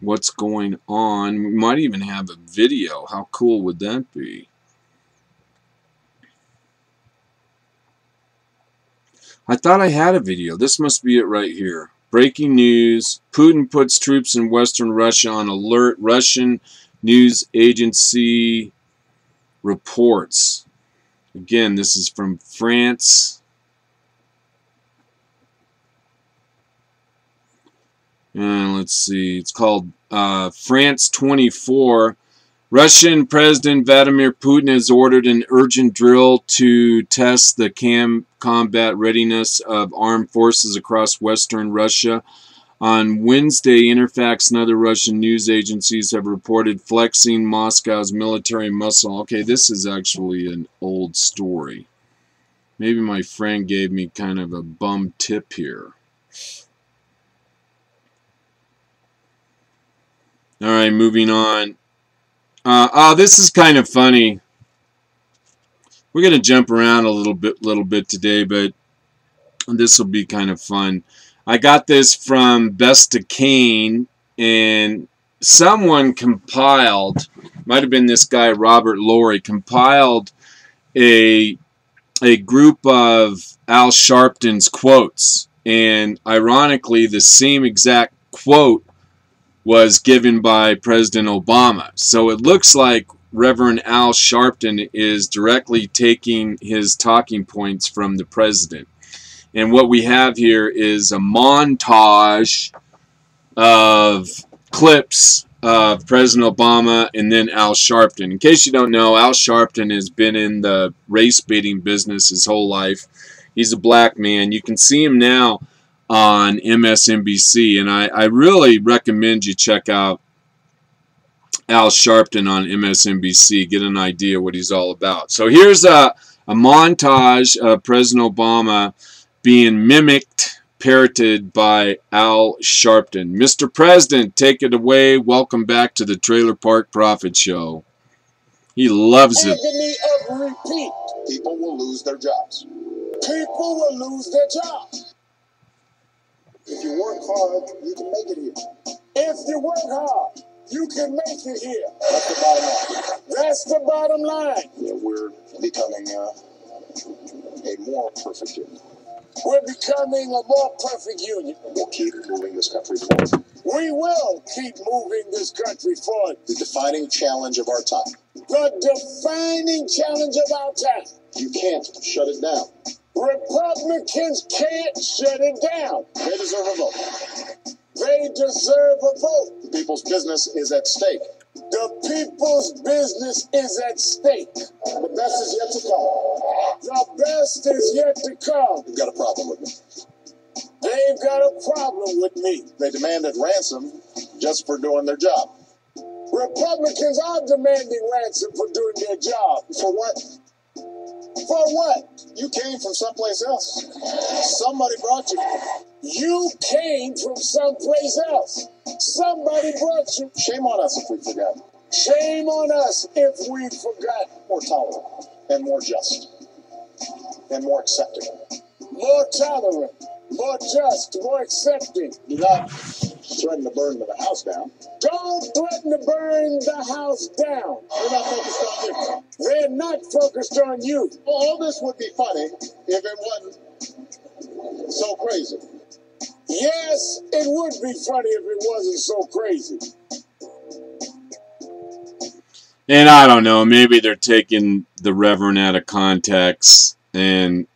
what's going on. We might even have a video. How cool would that be? I thought I had a video. This must be it right here. Breaking news: Putin puts troops in western Russia on alert. Russian news agency reports. Again, this is from France. And let's see. It's called France 24. Russian President Vladimir Putin has ordered an urgent drill to test the combat readiness of armed forces across western Russia. On Wednesday, Interfax and other Russian news agencies have reported flexing Moscow's military muscle. Okay, this is actually an old story. Maybe my friend gave me kind of a bum tip here. All right, moving on. This is kind of funny. We're going to jump around a little bit today, but this will be kind of fun. I got this from Best of Kane, and someone compiled, might have been this guy Robert Laurie, compiled a group of Al Sharpton's quotes, and ironically the same exact quote was given by President Obama. So it looks like Reverend Al Sharpton is directly taking his talking points from the president. And what we have here is a montage of clips of President Obama and then Al Sharpton. In case you don't know, Al Sharpton has been in the race baiting business his whole life. He's a black man. You can see him now on MSNBC, and I really recommend you check out Al Sharpton on MSNBC, get an idea what he's all about. So here's a montage of President Obama being mimicked, parroted by Al Sharpton. Mr. President, take it away. Welcome back to the Trailer Park Profit Show. He loves it. Agony of repeat. People will lose their jobs. People will lose their jobs. If you work hard, you can make it here. If you work hard, you can make it here. That's the bottom line. That's the bottom line. Yeah, we're becoming a more perfect union. We're becoming a more perfect union. We'll keep moving this country forward. We will keep moving this country forward. The defining challenge of our time. The defining challenge of our time. You can't shut it down. Republicans can't shut it down. They deserve a vote. They deserve a vote. The people's business is at stake. The people's business is at stake. The best is yet to come. The best is yet to come. You've got a problem with me. They've got a problem with me. They demanded ransom just for doing their job. Republicans are demanding ransom for doing their job. For what? For what? You came from someplace else. Somebody brought you. You came from someplace else. Somebody brought you. Shame on us if we forgot. Shame on us if we forgot. More tolerant and more just and more accepting. More tolerant, more just, more accepting. Do not threaten to burn the house down. Don't threaten to burn the house down. They're not focused on you. They're not focused on you. Well, all this would be funny if it wasn't so crazy. Yes, it would be funny if it wasn't so crazy. And I don't know, maybe they're taking the Reverend out of context. And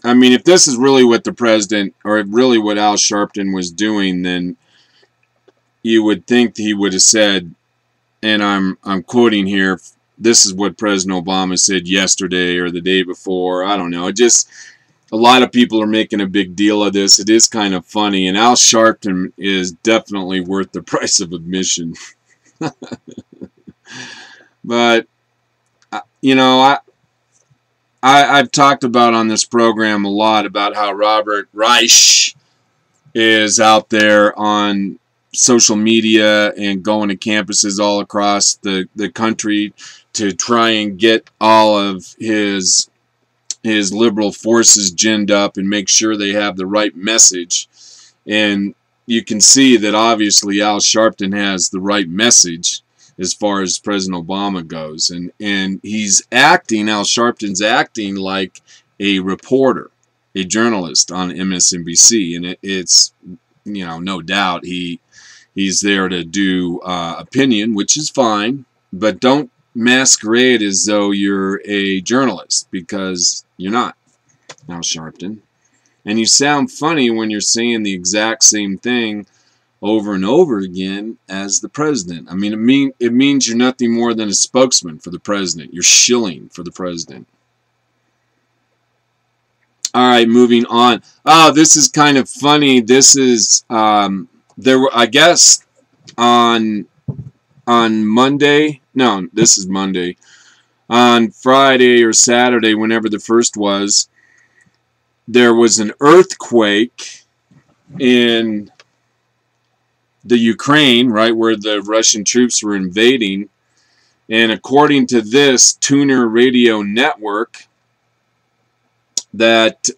I mean, if this is really what the president, or really what Al Sharpton was doing, then you would think he would have said, and I'm quoting here, this is what President Obama said yesterday or the day before. I don't know. It just, a lot of people are making a big deal of this. It is kind of funny, and Al Sharpton is definitely worth the price of admission. But, you know, I've talked about on this program a lot about how Robert Reich is out there on social media and going to campuses all across the country to try and get all of his liberal forces ginned up and make sure they have the right message. And you can see that obviously Al Sharpton has the right message as far as President Obama goes. And he's acting, Al Sharpton's acting like a reporter, a journalist on MSNBC. And it's, you know, no doubt he's there to do opinion, which is fine, but don't masquerade as though you're a journalist, because you're not, Al Sharpton. And you sound funny when you're saying the exact same thing over and over again as the president. I mean, it means you're nothing more than a spokesman for the president. You're shilling for the president. All right, moving on. Oh, this is kind of funny. This is there were, I guess, on Monday. No, this is Monday. On Friday or Saturday, whenever the first was, there was an earthquake in the Ukraine, right where the Russian troops were invading. And according to this Tuner radio network that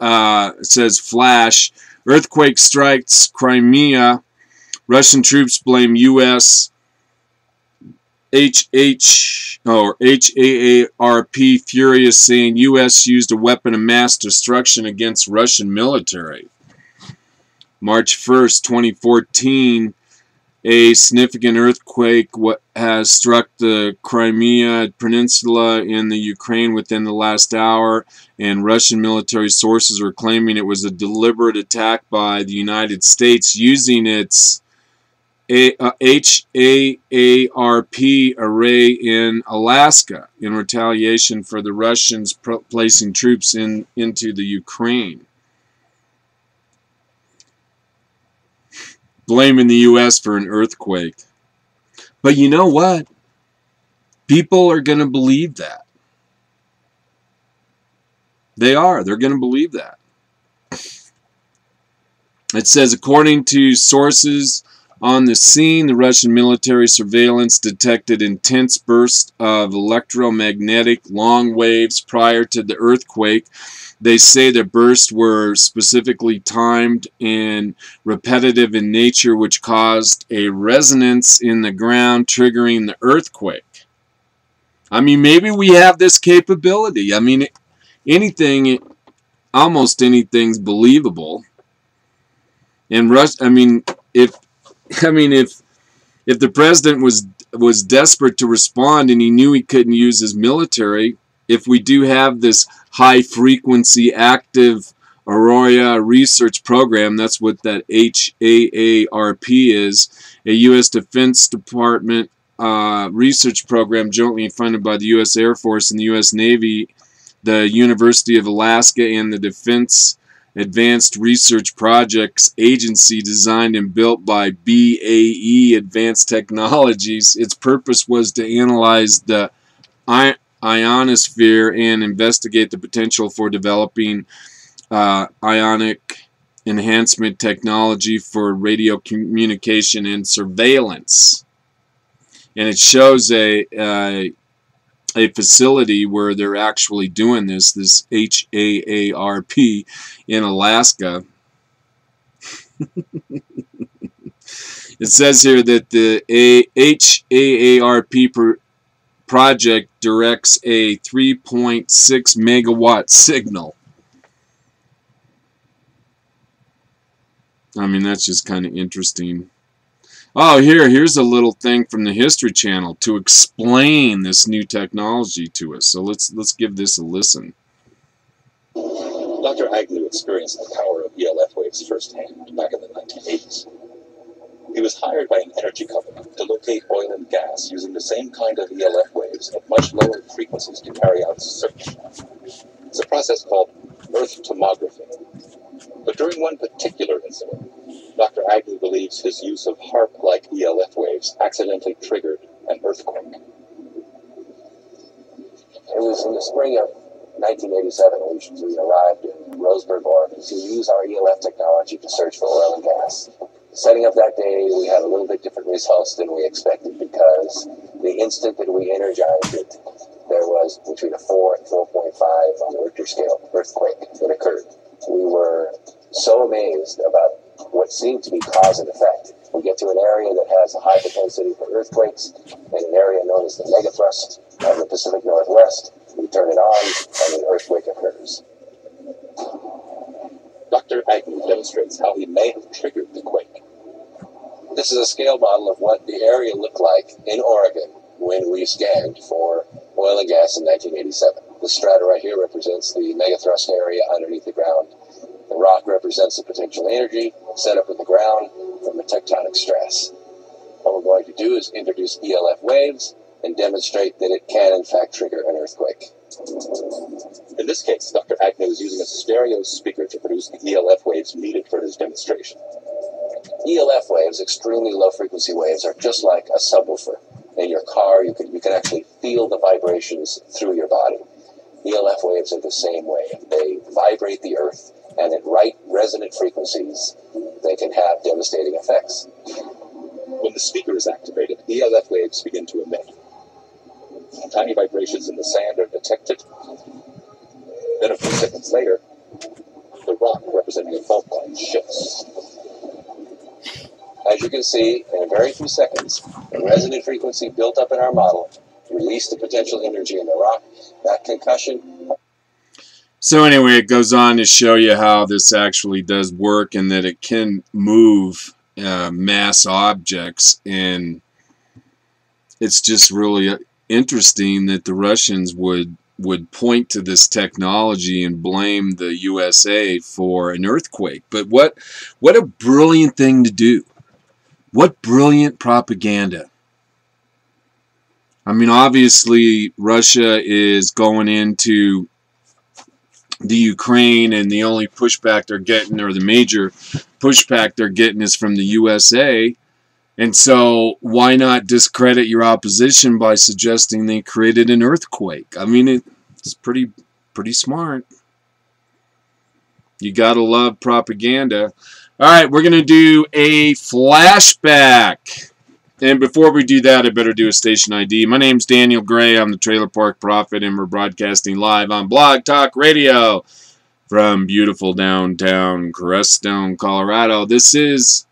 says flash, earthquake strikes Crimea, Russian troops blame U.S. HAARP furious, saying U.S. used a weapon of mass destruction against Russian military. March 1st, 2014, a significant earthquake has struck the Crimea Peninsula in the Ukraine within the last hour, and Russian military sources are claiming it was a deliberate attack by the United States using its HAARP array in Alaska in retaliation for the Russians placing troops into the Ukraine. Blaming the U.S. for an earthquake. But you know what? People are going to believe that. They are. They're going to believe that. It says, according to sources on the scene, the Russian military surveillance detected intense bursts of electromagnetic long waves prior to the earthquake. They say the bursts were specifically timed and repetitive in nature, which caused a resonance in the ground, triggering the earthquake. I mean, maybe we have this capability. I mean, almost anything's believable. And if the president was desperate to respond and he knew he couldn't use his military, if we do have this high-frequency active Aurora research program, that's what that HAARP is, a U.S. Defense Department research program jointly funded by the U.S. Air Force and the U.S. Navy, the University of Alaska, and the Defense Advanced Research Projects Agency, designed and built by BAE Advanced Technologies. Its purpose was to analyze the ionosphere and investigate the potential for developing ionic enhancement technology for radio communication and surveillance. And it shows a facility where they're actually doing this HAARP in Alaska. It says here that the HAARP project directs a 3.6 megawatt signal. I mean, that's just kind of interesting. Oh, here's a little thing from the History Channel to explain this new technology to us. So let's give this a listen. Dr. Agnew experienced the power of ELF waves firsthand back in the 1980s. He was hired by an energy company to locate oil and gas using the same kind of ELF waves at much lower frequencies to carry out search. It's a process called Earth tomography. But during one particular incident, Dr. Agnew believes his use of HAARP-like ELF waves accidentally triggered an earthquake. It was in the spring of 1987 we arrived in Roseburg, Oregon, to use our ELF technology to search for oil and gas. Setting up that day, we had a little bit different results than we expected, because the instant that we energized it, there was between a 4 and 4.5 on the Richter scale earthquake that occurred. We were so amazed about what seemed to be cause and effect. We get to an area that has a high propensity for earthquakes, in an area known as the megathrust of the Pacific Northwest. We turn it on, and an earthquake occurs. Dr. Agnew demonstrates how he may have triggered the quake. This is a scale model of what the area looked like in Oregon when we scanned for oil and gas in 1987. The strata right here represents the megathrust area underneath the ground. The rock represents the potential energy set up in the ground from tectonic stress. What we're going to do is introduce ELF waves and demonstrate that it can, in fact, trigger an earthquake. In this case, Dr. Agnew is using a stereo speaker to produce the ELF waves needed for his demonstration. ELF waves, extremely low-frequency waves, are just like a subwoofer. In your car, you can actually feel the vibrations through your body. ELF waves are the same way. They vibrate the earth, and at right resonant frequencies, they can have devastating effects. When the speaker is activated, ELF waves begin to emit. Tiny vibrations in the sand are detected. Then a few seconds later, the rock representing a fault line shifts. As you can see, in a very few seconds, the resonant frequency built up in our model released the potential energy in the rock. That concussion. So anyway, it goes on to show you how this actually does work and that it can move mass objects, and it's just really interesting that the Russians would point to this technology and blame the USA for an earthquake. But what a brilliant thing to do. What brilliant propaganda. I mean, obviously Russia is going into the Ukraine, and the only pushback they're getting, or the major pushback they're getting, is from the USA. And so why not discredit your opposition by suggesting they created an earthquake? I mean, it's pretty smart. You gotta love propaganda. All right, we're going to do a flashback. And before we do that, I better do a station ID. My name's Daniel Gray. I'm the Trailer Park Prophet, and we're broadcasting live on Blog Talk Radio from beautiful downtown Crestone, Colorado. This is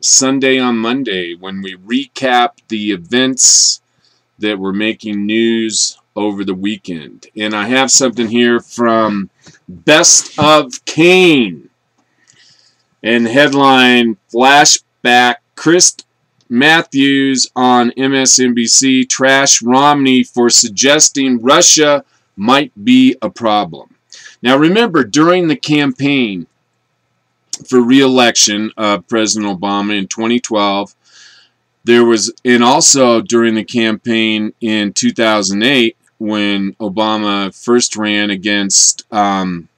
Sunday on Monday, when we recap the events that were making news over the weekend. And I have something here from Best of Kane. And headline, flashback, Chris Matthews on MSNBC trash Romney for suggesting Russia might be a problem. Now remember, during the campaign for re-election of President Obama in 2012, there was, and also during the campaign in 2008, when Obama first ran against John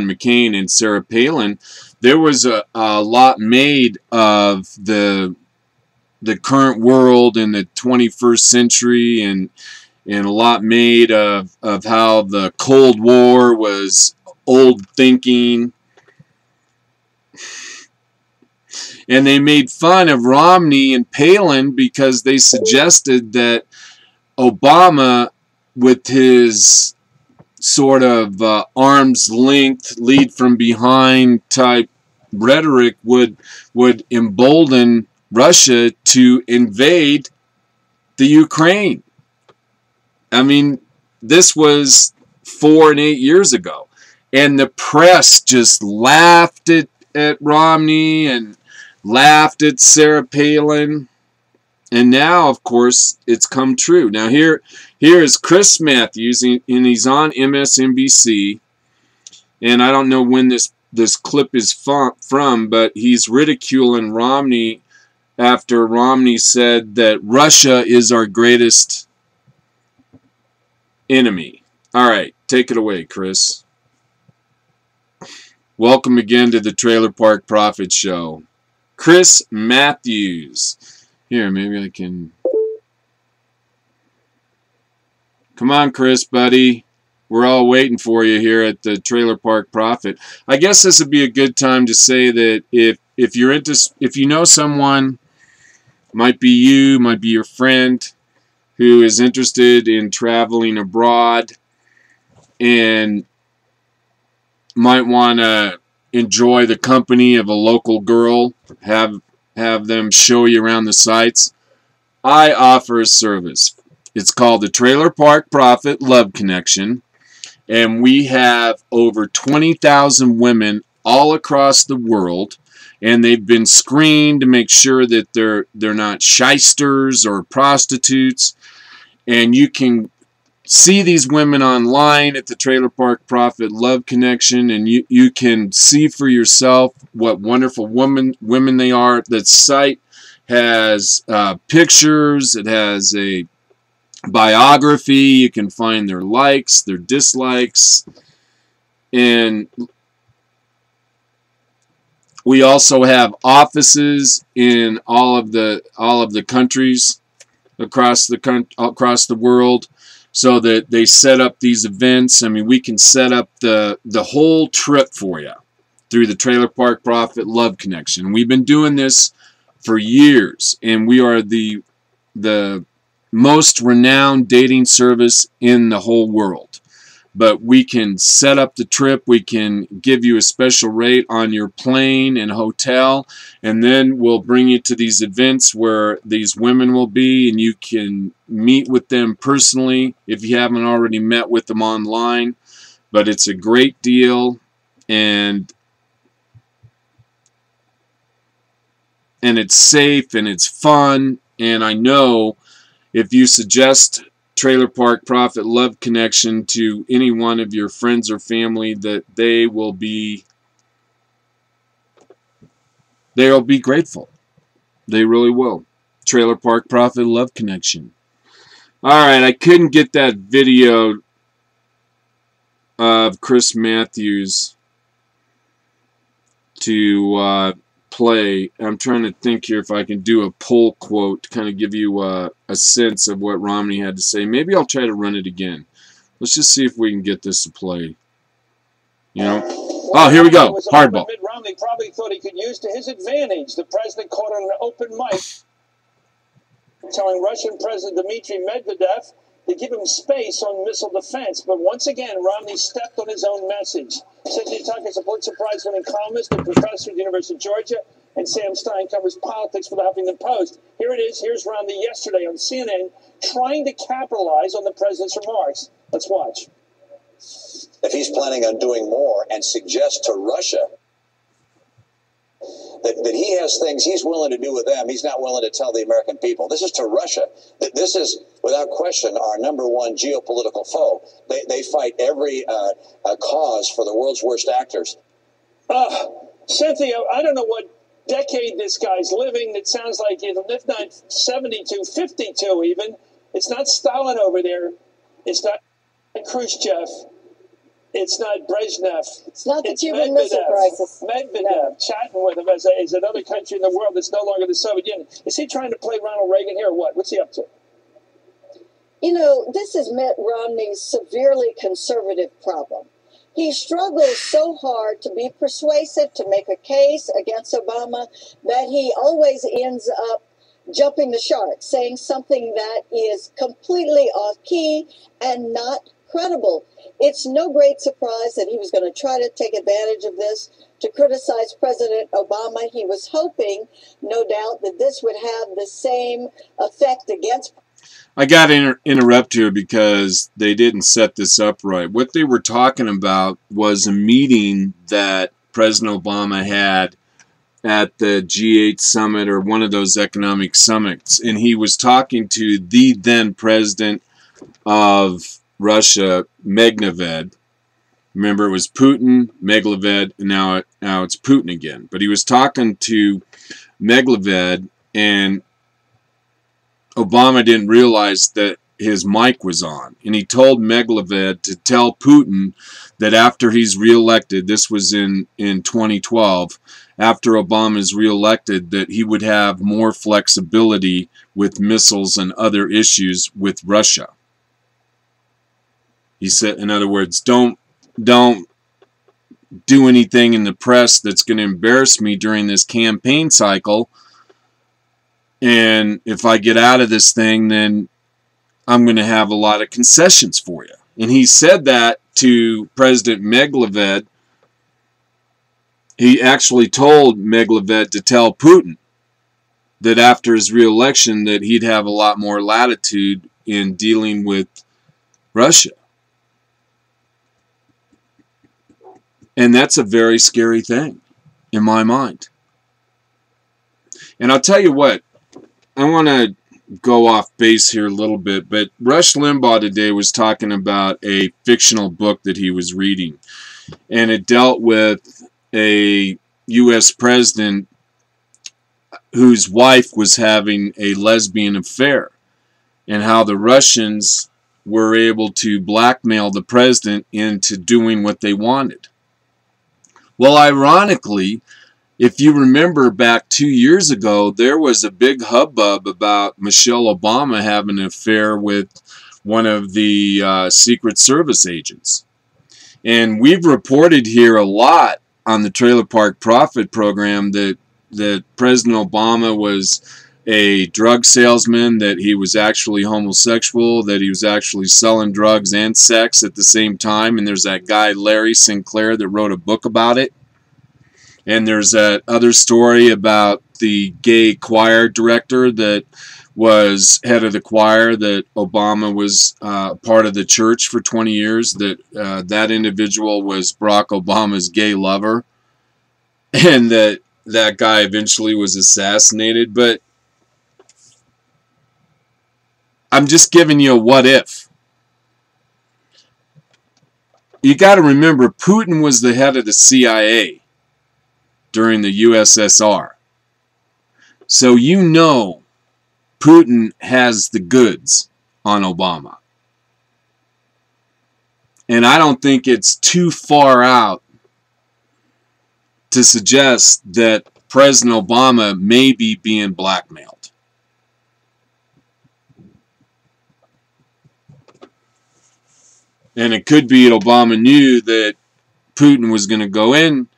McCain and Sarah Palin, there was a lot made of the current world in the 21st century, and a lot made of how the Cold War was old thinking. And they made fun of Romney and Palin because they suggested that Obama, with his sort of arm's length, lead from behind type rhetoric, would embolden Russia to invade the Ukraine. I mean, this was 4 and 8 years ago, and the press just laughed at Romney and laughed at Sarah Palin, and now, of course, it's come true. Now here is Chris Matthews, and he's on MSNBC, and I don't know when this clip is from, but he's ridiculing Romney after Romney said that Russia is our greatest enemy. All right, take it away, Chris. Welcome again to the Trailer Park Prophet Show. Chris Matthews. Here, maybe I can... Come on, Chris, buddy. We're all waiting for you here at the Trailer Park Prophet. I guess this would be a good time to say that if you're into, if you know someone, might be you, might be your friend, who is interested in traveling abroad and might want to enjoy the company of a local girl, have them show you around the sites, I offer a service. It's called the Trailer Park Prophet Love Connection, and we have over 20,000 women all across the world, and they've been screened to make sure that they're not shysters or prostitutes, and you can see these women online at the Trailer Park Profit Love Connection, and you can see for yourself what wonderful women they are. The site has pictures. It has a biography. You can find their likes, their dislikes, and we also have offices in all of the countries across the world, so that they set up these events. I mean, we can set up the whole trip for you through the Trailer Park Profit Love Connection. We've been doing this for years, and we are the most renowned dating service in the whole world. But we can set up the trip. We can give you a special rate on your plane and hotel, and then we'll bring you to these events where these women will be, and you can meet with them personally if you haven't already met with them online. But it's a great deal, and it's safe, and it's fun. And I know if you suggest Trailer Park Profit Love Connection to any one of your friends or family, that they will be grateful. They really will. Trailer Park Profit Love Connection. Alright, I couldn't get that video of Chris Matthews to play. I'm trying to think here if I can do a poll quote to kind of give you a sense of what Romney had to say. Maybe I'll try to run it again. Let's just see if we can get this to play. You know? Oh, here we go. Hardball. Mitt Romney probably thought he could use to his advantage. The president caught on an open mic telling Russian President Dmitry Medvedev to give him space on missile defense. But once again, Romney stepped on his own message. Cynthia Tucker is a Pulitzer Prize-winning columnist and professor at the University of Georgia, and Sam Stein covers politics for the Huffington Post. Here it is. Here's Romney yesterday on CNN trying to capitalize on the president's remarks. Let's watch. If he's planning on doing more and suggests to Russia that he has things he's willing to do with them, he's not willing to tell the American people. This is to Russia. This is, without question, our number one geopolitical foe. They fight every cause for the world's worst actors. Cynthia, I don't know what decade this guy's living. It sounds like, if not 72, 52 even. It's not Stalin over there. It's not Khrushchev. It's not Brezhnev. It's not the Cuban Missile Crisis. Medvedev, chatting with him as another country in the world that's no longer the Soviet Union. Is he trying to play Ronald Reagan here or what? What's he up to? You know, this is Mitt Romney's severely conservative problem. He struggles so hard to be persuasive, to make a case against Obama, that he always ends up jumping the shark, saying something that is completely off key and not credible. It's no great surprise that he was going to try to take advantage of this to criticize President Obama. He was hoping, no doubt, that this would have the same effect against. I got to interrupt here because they didn't set this up right. What they were talking about was a meeting that President Obama had at the G8 summit, or one of those economic summits, and he was talking to the then president of Russia, Medvedev. Remember, it was Putin, Medvedev, and now it's Putin again. But he was talking to Medvedev, and Obama didn't realize that his mic was on. And he told Medvedev to tell Putin that after he's reelected, this was in 2012, after Obama's reelected, that he would have more flexibility with missiles and other issues with Russia. He said, in other words, don't do anything in the press that's going to embarrass me during this campaign cycle. And if I get out of this thing, then I'm going to have a lot of concessions for you. And he said that to President Medvedev. He actually told Medvedev to tell Putin that after his reelection that he'd have a lot more latitude in dealing with Russia. And that's a very scary thing in my mind. And I'll tell you what, I want to go off base here a little bit, but Rush Limbaugh today was talking about a fictional book that he was reading, and it dealt with a U.S. president whose wife was having a lesbian affair, and how the Russians were able to blackmail the president into doing what they wanted. Well, ironically, if you remember back 2 years ago, there was a big hubbub about Michelle Obama having an affair with one of the Secret Service agents. And we've reported here a lot on the Trailer Park Profit program that President Obama was a drug salesman, that he was actually homosexual, that he was actually selling drugs and sex at the same time. And there's that guy, Larry Sinclair, that wrote a book about it. And there's that other story about the gay choir director that was head of the choir, that Obama was part of the church for 20 years, that that individual was Barack Obama's gay lover, and that guy eventually was assassinated. But I'm just giving you a what if. You got to remember, Putin was the head of the CIA during the USSR. So you know Putin has the goods on Obama. And I don't think it's too far out to suggest that President Obama may be being blackmailed. And it could be that Obama knew that Putin was going to go in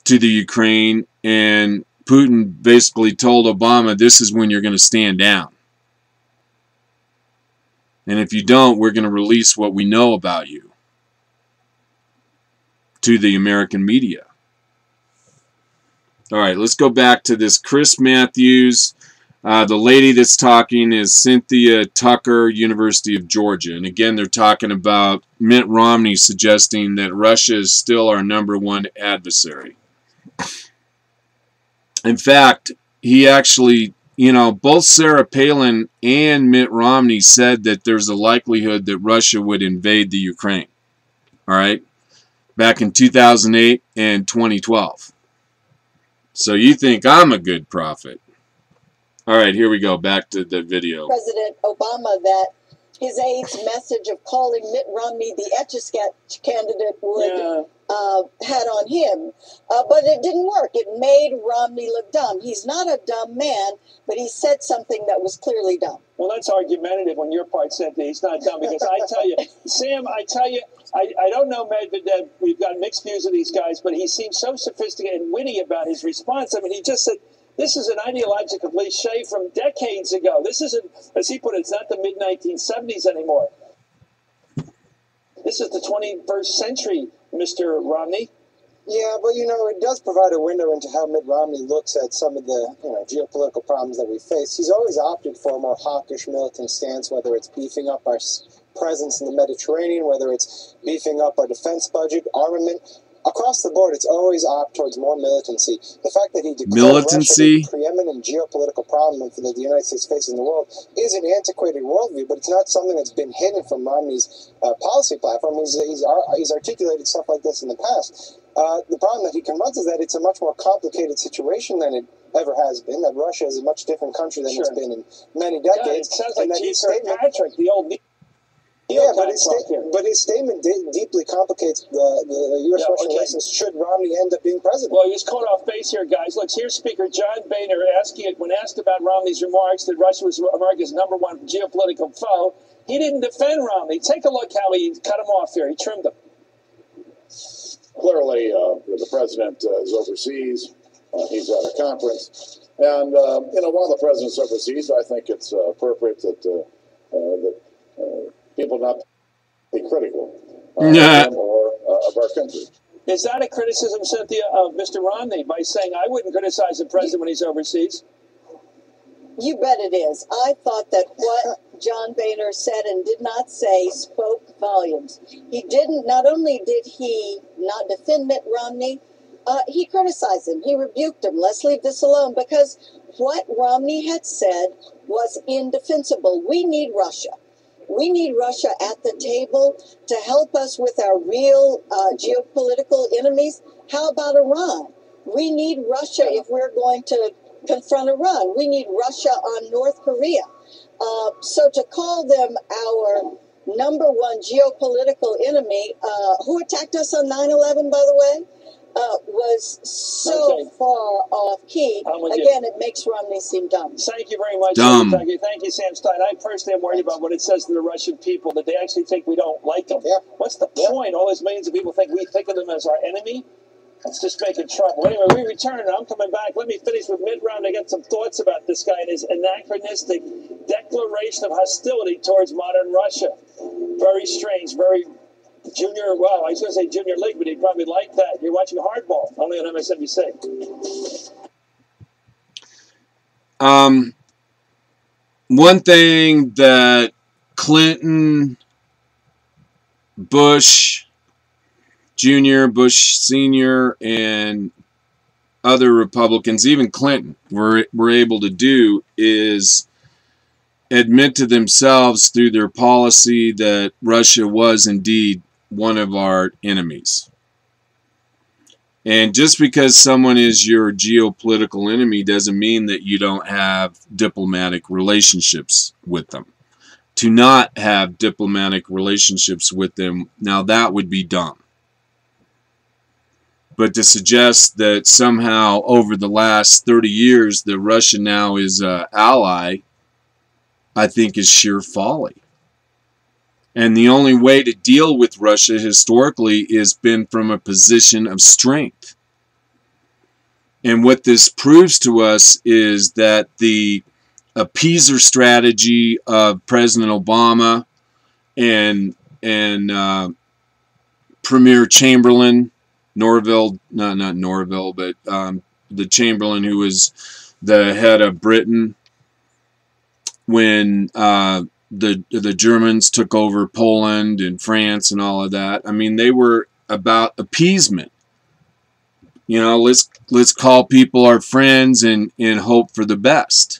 to the Ukraine, and Putin basically told Obama, this is when you're going to stand down. And if you don't, we're going to release what we know about you to the American media. All right, let's go back to this Chris Matthews. The lady that's talking is Cynthia Tucker, University of Georgia. And again, they're talking about Mitt Romney suggesting that Russia is still our #1 adversary. In fact, he actually, both Sarah Palin and Mitt Romney said that there's a likelihood that Russia would invade the Ukraine. All right? Back in 2008 and 2012. So you think I'm a good prophet. All right, here we go. Back to the video. President Obama that his aide's message of calling Mitt Romney the Etch-a-Sketch candidate would had on him. But it didn't work. It made Romney look dumb. He's not a dumb man, but he said something that was clearly dumb. Well, that's argumentative on your part, Cynthia. He's not dumb because I tell you, Sam, I don't know Medvedev. We've got mixed views of these guys, but he seems so sophisticated and witty about his response. I mean, he just said, this is an ideological cliche from decades ago. This isn't, as he put it, it's not the mid-1970s anymore. This is the 21st century, Mr. Romney. Yeah, but it does provide a window into how Mitt Romney looks at some of the geopolitical problems that we face. He's always opted for a more hawkish militant stance, whether it's beefing up our presence in the Mediterranean, whether it's beefing up our defense budget, armament. Across the board, it's always opt towards more militancy. The fact that he declared Russia the preeminent geopolitical problem that the United States faces in the world is an antiquated worldview, but it's not something that's been hidden from Romney's policy platform. He's articulated stuff like this in the past. The problem that he confronts is that it's a much more complicated situation than it ever has been, that Russia is a much different country than it's been in many decades. Yeah, it sounds like G. Kirkpatrick, the old... Yeah, but his statement deeply complicates the U.S.-Russia relations should Romney end up being president. Well, he's caught off base here, guys. Look, here's Speaker John Boehner when asked about Romney's remarks that Russia was America's #1 geopolitical foe. He didn't defend Romney. Take a look how he cut him off here. He trimmed him. Clearly, the president is overseas. He's at a conference. And, while the president's overseas, I think it's appropriate that people not be critical of him or of our country. Is that a criticism, Cynthia, of Mr. Romney by saying I wouldn't criticize the president when he's overseas? You bet it is. I thought that what John Boehner said and did not say spoke volumes. He didn't, not only did he not defend Mitt Romney, he criticized him. He rebuked him. Let's leave this alone, because what Romney had said was indefensible. We need Russia. We need Russia at the table to help us with our real geopolitical enemies. How about Iran? We need Russia if we're going to confront Iran. We need Russia on North Korea. So to call them our number one geopolitical enemy, who attacked us on 9/11, by the way, was so far off key. Again, it makes Romney seem dumb. Thank you very much. Dumb. Thank you, Sam Stein. I personally am worried about what it says to the Russian people, that they actually think we don't like them. Yeah. What's the point? All those millions of people think we think of them as our enemy? Let's just making trouble. Anyway, we return. I'm coming back. Let me finish with Mitt Romney. I got some thoughts about this guy and his anachronistic declaration of hostility towards modern Russia. Very strange, very junior, well, I was going to say junior league, but he'd probably like that. You're watching Hardball, only on MSNBC. One thing that Clinton, Bush Jr., Bush Sr., and other Republicans, even Clinton, were able to do is admit to themselves through their policy that Russia was indeed one of our enemies. And just because someone is your geopolitical enemy doesn't mean that you don't have diplomatic relationships with them. To not have diplomatic relationships with them, now that would be dumb. But to suggest that somehow over the last 30 years that Russia now is an ally, I think is sheer folly. And the only way to deal with Russia historically has been from a position of strength. And what this proves to us is that the appeaser strategy of President Obama and Premier Chamberlain, Norville, not Norville, but the Chamberlain who was the head of Britain when the Germans took over Poland and France and all of that. I mean, they were about appeasement. You know, let's call people our friends and hope for the best.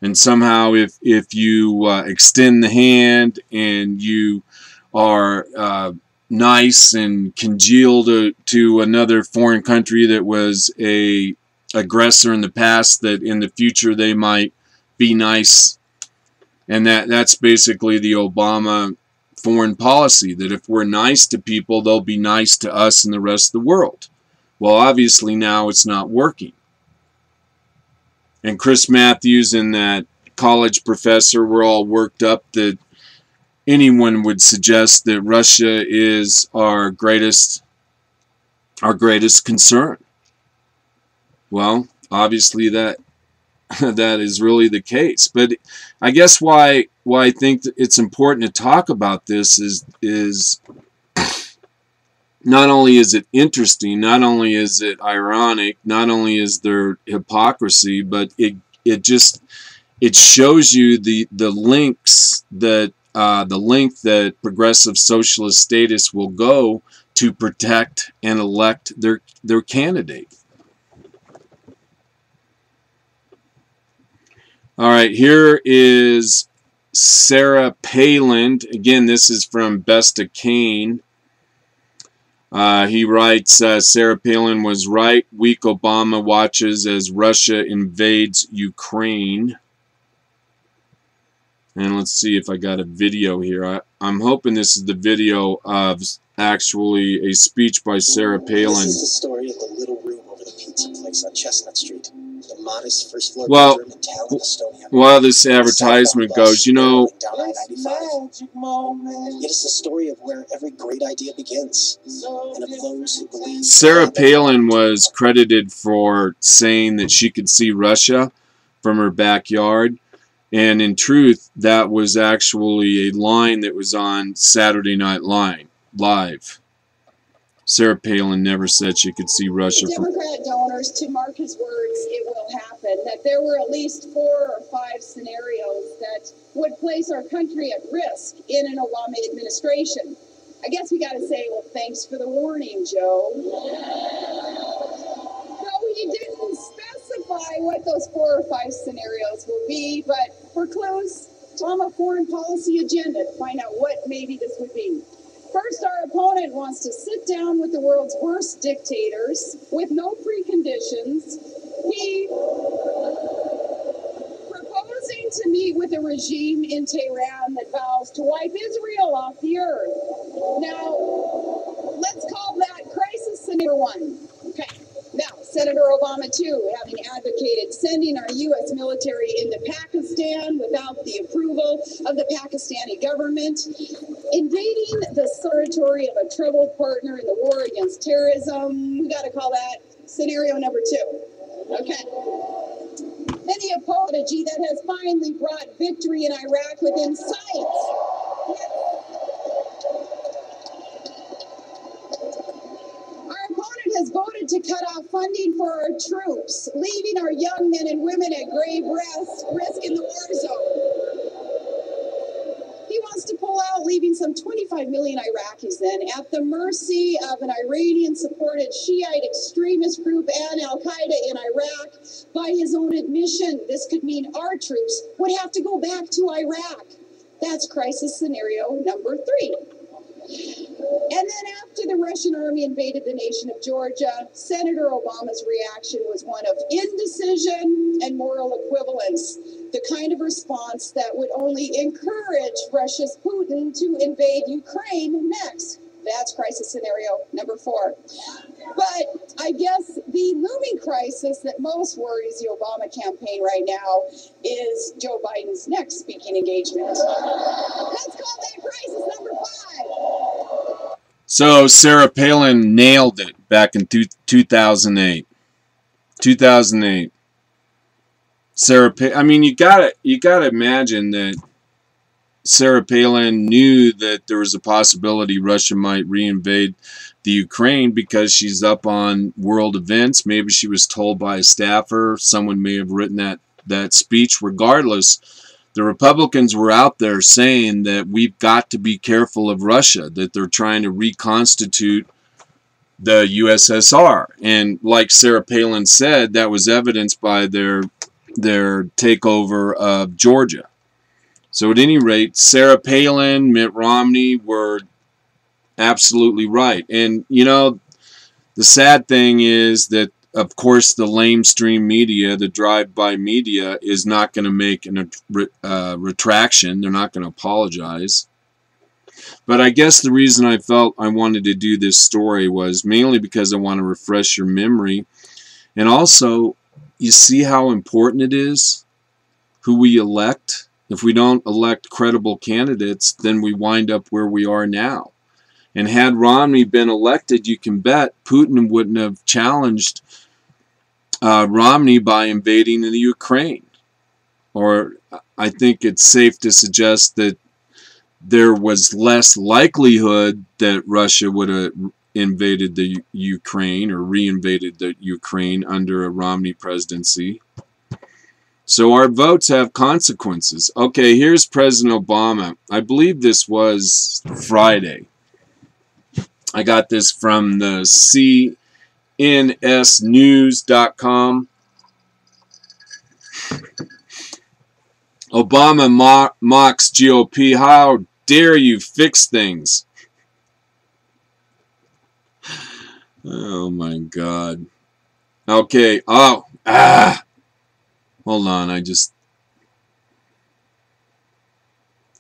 And somehow, if you extend the hand and you are nice and congeal to another foreign country that was a aggressor in the past, that in the future they might be nice. And that's basically the Obama foreign policy, that if we're nice to people, they'll be nice to us and the rest of the world. Well, obviously now it's not working. And Chris Matthews and that college professor were all worked up that anyone would suggest that Russia is our greatest concern. Well, obviously that is really the case. But I guess why I think that it's important to talk about this is not only is it interesting, not only is it ironic, not only is there hypocrisy, but it shows you the links that the length that progressive socialist statists will go to protect and elect their candidate. All right, here is Sarah Palin. Again, this is from Best of Kane. He writes, Sarah Palin was right. Weak Obama watches as Russia invades Ukraine. And let's see if I got a video here. I'm hoping this is the video of actually a speech by Sarah Palin. This is the story of the little room over the pizza place on Chestnut Street. The modest first floor Well, bedroom in Tallinn, Estonia. while this advertisement goes, you know, Down I-95. It is the story of where every great idea begins, and of those who believe. Sarah Palin was credited for saying that she could see Russia from her backyard. And in truth, that was actually a line that was on Saturday Night Live. Sarah Palin never said she could see Russia from... Democrat donors, to mark his words, it will happen, that there were at least 4 or 5 scenarios that would place our country at risk in an Obama administration. I guess we got to say, well, thanks for the warning, Joe. No, he didn't specify specify what those 4 or 5 scenarios will be, but for clues, I'm a foreign policy agenda to find out what maybe this would be. First, our opponent wants to sit down with the world's worst dictators with no preconditions. He proposing to meet with a regime in Tehran that vows to wipe Israel off the earth. Now, let's call that crisis scenario 1. Okay. Now, Senator Obama, too, having advocated sending our U.S. military into Pakistan without the approval of the Pakistani government, invading the territory of a troubled partner in the war against terrorism, we got to call that scenario number 2. Okay. Then the apology that has finally brought victory in Iraq within sight. Our opponent has voted to cut off funding for our troops, leaving our young men and women at grave risk in the war zone. He wants to pull out, leaving some 25 million Iraqis then at the mercy of an Iranian-supported Shiite extremist group and Al-Qaeda in Iraq. By his own admission, this could mean our troops would have to go back to Iraq. That's crisis scenario number 3. And then after the Russian army invaded the nation of Georgia, Senator Obama's reaction was one of indecision and moral equivalence, the kind of response that would only encourage Russia's Putin to invade Ukraine next. That's crisis scenario number 4. But I guess the looming crisis that most worries the Obama campaign right now is Joe Biden's next speaking engagement. Let's call that crisis number 5. So Sarah Palin nailed it back in 2008. 2008. Sarah Palin, I mean, you gotta imagine that Sarah Palin knew that there was a possibility Russia might reinvade the Ukraine because she's up on world events. Maybe she was told by a staffer. Someone may have written that speech. Regardless, the Republicans were out there saying that we've got to be careful of Russia, that they're trying to reconstitute the USSR. And like Sarah Palin said, that was evidenced by their takeover of Georgia. So at any rate, Sarah Palin, Mitt Romney were absolutely right. And, you know, the sad thing is that, of course, the lamestream media, the drive-by media, is not going to make a retraction. They're not going to apologize. But I guess the reason I felt I wanted to do this story was mainly because I want to refresh your memory. And also, you see how important it is who we elect? If we don't elect credible candidates, then we wind up where we are now. And had Romney been elected, you can bet Putin wouldn't have challenged Romney by invading the Ukraine. Or I think it's safe to suggest that there was less likelihood that Russia would have invaded the Ukraine or reinvaded the Ukraine under a Romney presidency. So our votes have consequences. Okay, here's President Obama. I believe this was Friday. I got this from the cnsnews.com. Obama mocks GOP. How dare you fix things? Oh my God. Okay. Hold on, I just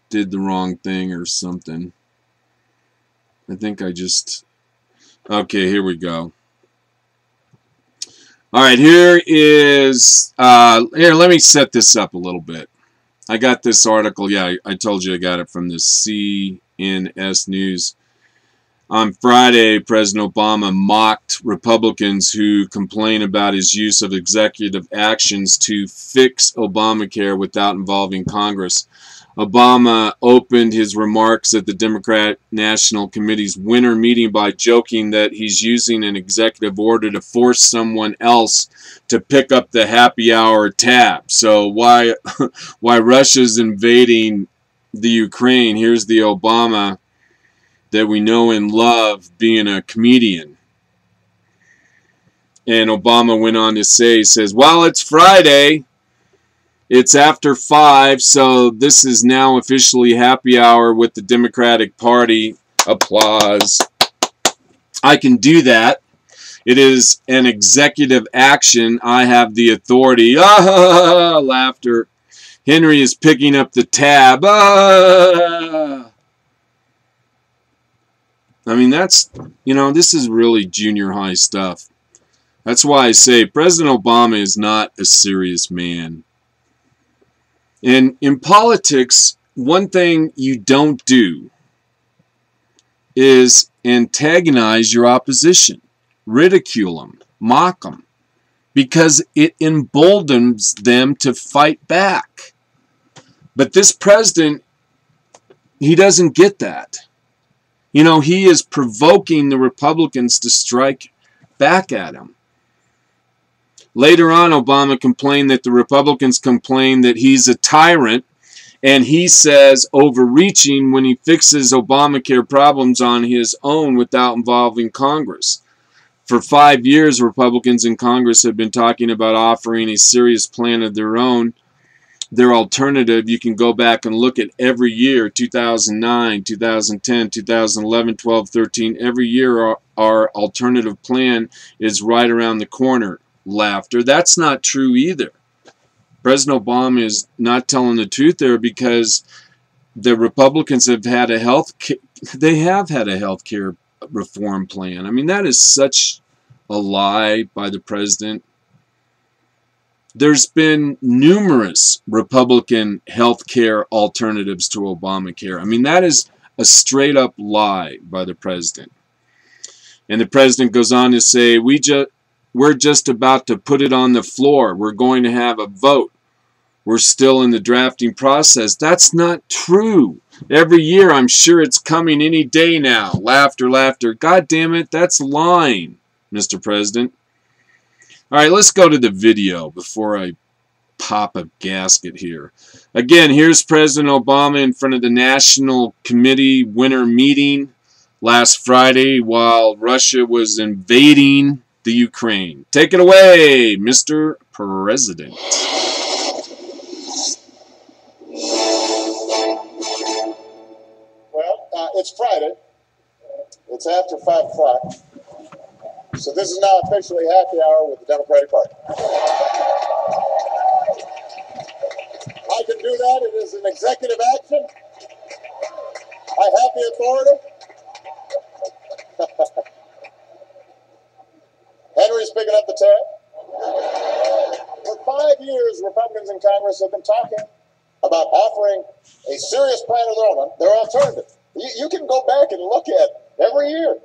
did the wrong thing or something. I think I just... Okay, here we go. Alright, here is... here, let me set this up a little bit. I got this article, yeah, I told you I got it from the CNS News. On Friday, President Obama mocked Republicans who complain about his use of executive actions to fix Obamacare without involving Congress. Obama opened his remarks at the Democrat National Committee's winter meeting by joking that he's using an executive order to force someone else to pick up the happy hour tab. So why Russia's invading the Ukraine? Here's the Obama that we know and love being a comedian. And Obama went on to say, he says, well, it's Friday. It's after 5, so this is now officially happy hour with the Democratic Party. Applause. I can do that. It is an executive action. I have the authority. Ah, laughter. Henry is picking up the tab. Ah. I mean, that's, you know, this is really junior high stuff. That's why I say President Obama is not a serious man. And in politics, one thing you don't do is antagonize your opposition, ridicule them, mock them, because it emboldens them to fight back. But this president, he doesn't get that. You know, he is provoking the Republicans to strike back at him. Later on, Obama complained that the Republicans complain that he's a tyrant, and he says overreaching when he fixes Obamacare problems on his own without involving Congress. For 5 years, Republicans in Congress have been talking about offering a serious plan of their own. Their alternative, you can go back and look at every year, 2009, 2010, 2011, 12, 13, every year our alternative plan is right around the corner. Laughter. That's not true either. President Obama is not telling the truth there, because the Republicans have had a health care reform plan. I mean, that is such a lie by the president. There's been numerous Republican health care alternatives to Obamacare. I mean, that is a straight up lie by the president. And the president goes on to say, we're just about to put it on the floor. We're going to have a vote. We're still in the drafting process. That's not true. Every year, I'm sure it's coming any day now. Laughter, laughter. God damn it, that's lying, Mr. President. All right, let's go to the video before I pop a gasket here. Again, here's President Obama in front of the National Committee winter meeting last Friday while Russia was invading the Ukraine. Take it away, Mr. President. Well, it's Friday. It's after 5 o'clock. So this is now officially happy hour with the Democratic Party. I can do that. It is an executive action. I have the authority. Henry's picking up the tab. For 5 years, Republicans in Congress have been talking about offering a serious plan of their own, their alternative. You can go back and look at every year.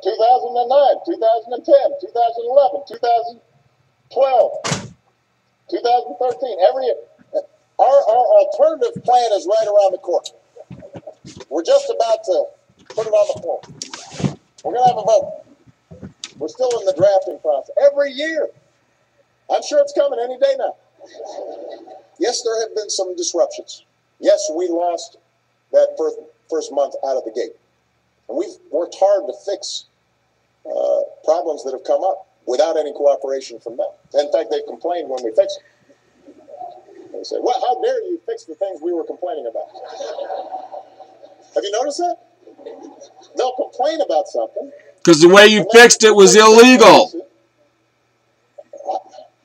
2009, 2010, 2011, 2012, 2013, every year. Our alternative plan is right around the corner. We're just about to put it on the floor. We're going to have a vote. We're still in the drafting process. Every year. I'm sure it's coming any day now. Yes, there have been some disruptions. Yes, we lost that first month out of the gate. And we've worked hard to fix problems that have come up without any cooperation from them. In fact, they've complained when we fix them. They say, well, how dare you fix the things we were complaining about? Have you noticed that? They'll complain about something. Because the way you fixed it was illegal.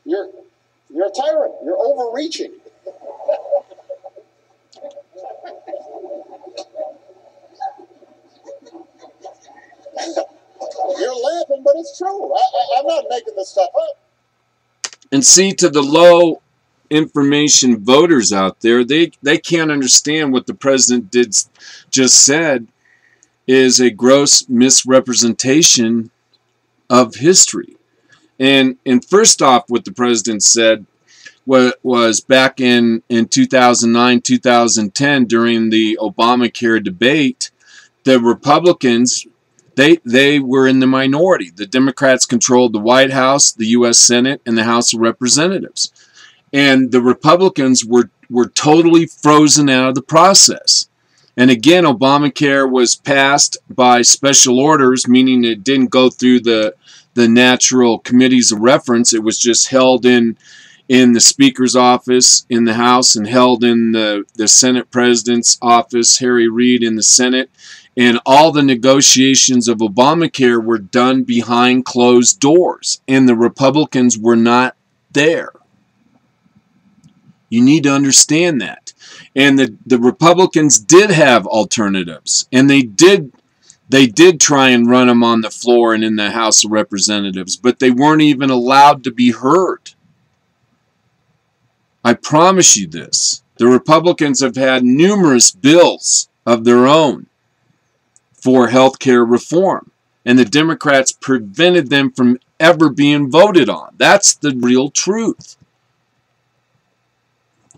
You're a tyrant. You're overreaching. You're laughing, but it's true. I'm not making this stuff up. And see, to the low information voters out there, they can't understand what the president just said is a gross misrepresentation of history. And first off, what the president said was back in 2009, 2010, during the Obamacare debate, the Republicans, they were in the minority. The Democrats controlled the White House, the U.S. Senate, and the House of Representatives. And the Republicans were totally frozen out of the process. And again, Obamacare was passed by special orders, meaning it didn't go through the the natural committees of reference. It was just held in the Speaker's office in the House and held in the Senate President's office, Harry Reid in the Senate. And all the negotiations of Obamacare were done behind closed doors, and the Republicans were not there. You need to understand that. And the Republicans did have alternatives, and they did try and run them on the floor and in the House of Representatives, but they weren't even allowed to be heard. I promise you this. The Republicans have had numerous bills of their own for health care reform, and the Democrats prevented them from ever being voted on. That's the real truth.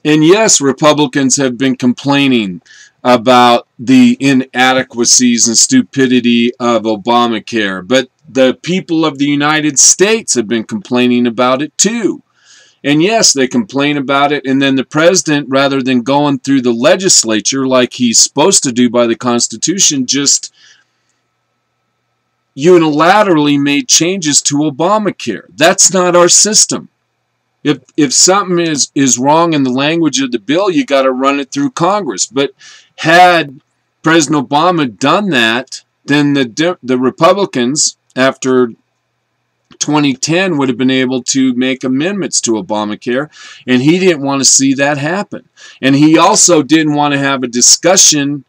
And yes, Republicans have been complaining about the inadequacies and stupidity of Obamacare, but the people of the United States have been complaining about it too. And yes, they complain about it, and then the president, rather than going through the legislature like he's supposed to do by the Constitution, just unilaterally made changes to Obamacare. That's not our system. If something is wrong in the language of the bill, you got to run it through Congress. But had President Obama done that, then the Republicans, after 2010, would have been able to make amendments to Obamacare, and he didn't want to see that happen. And he also didn't want to have a discussion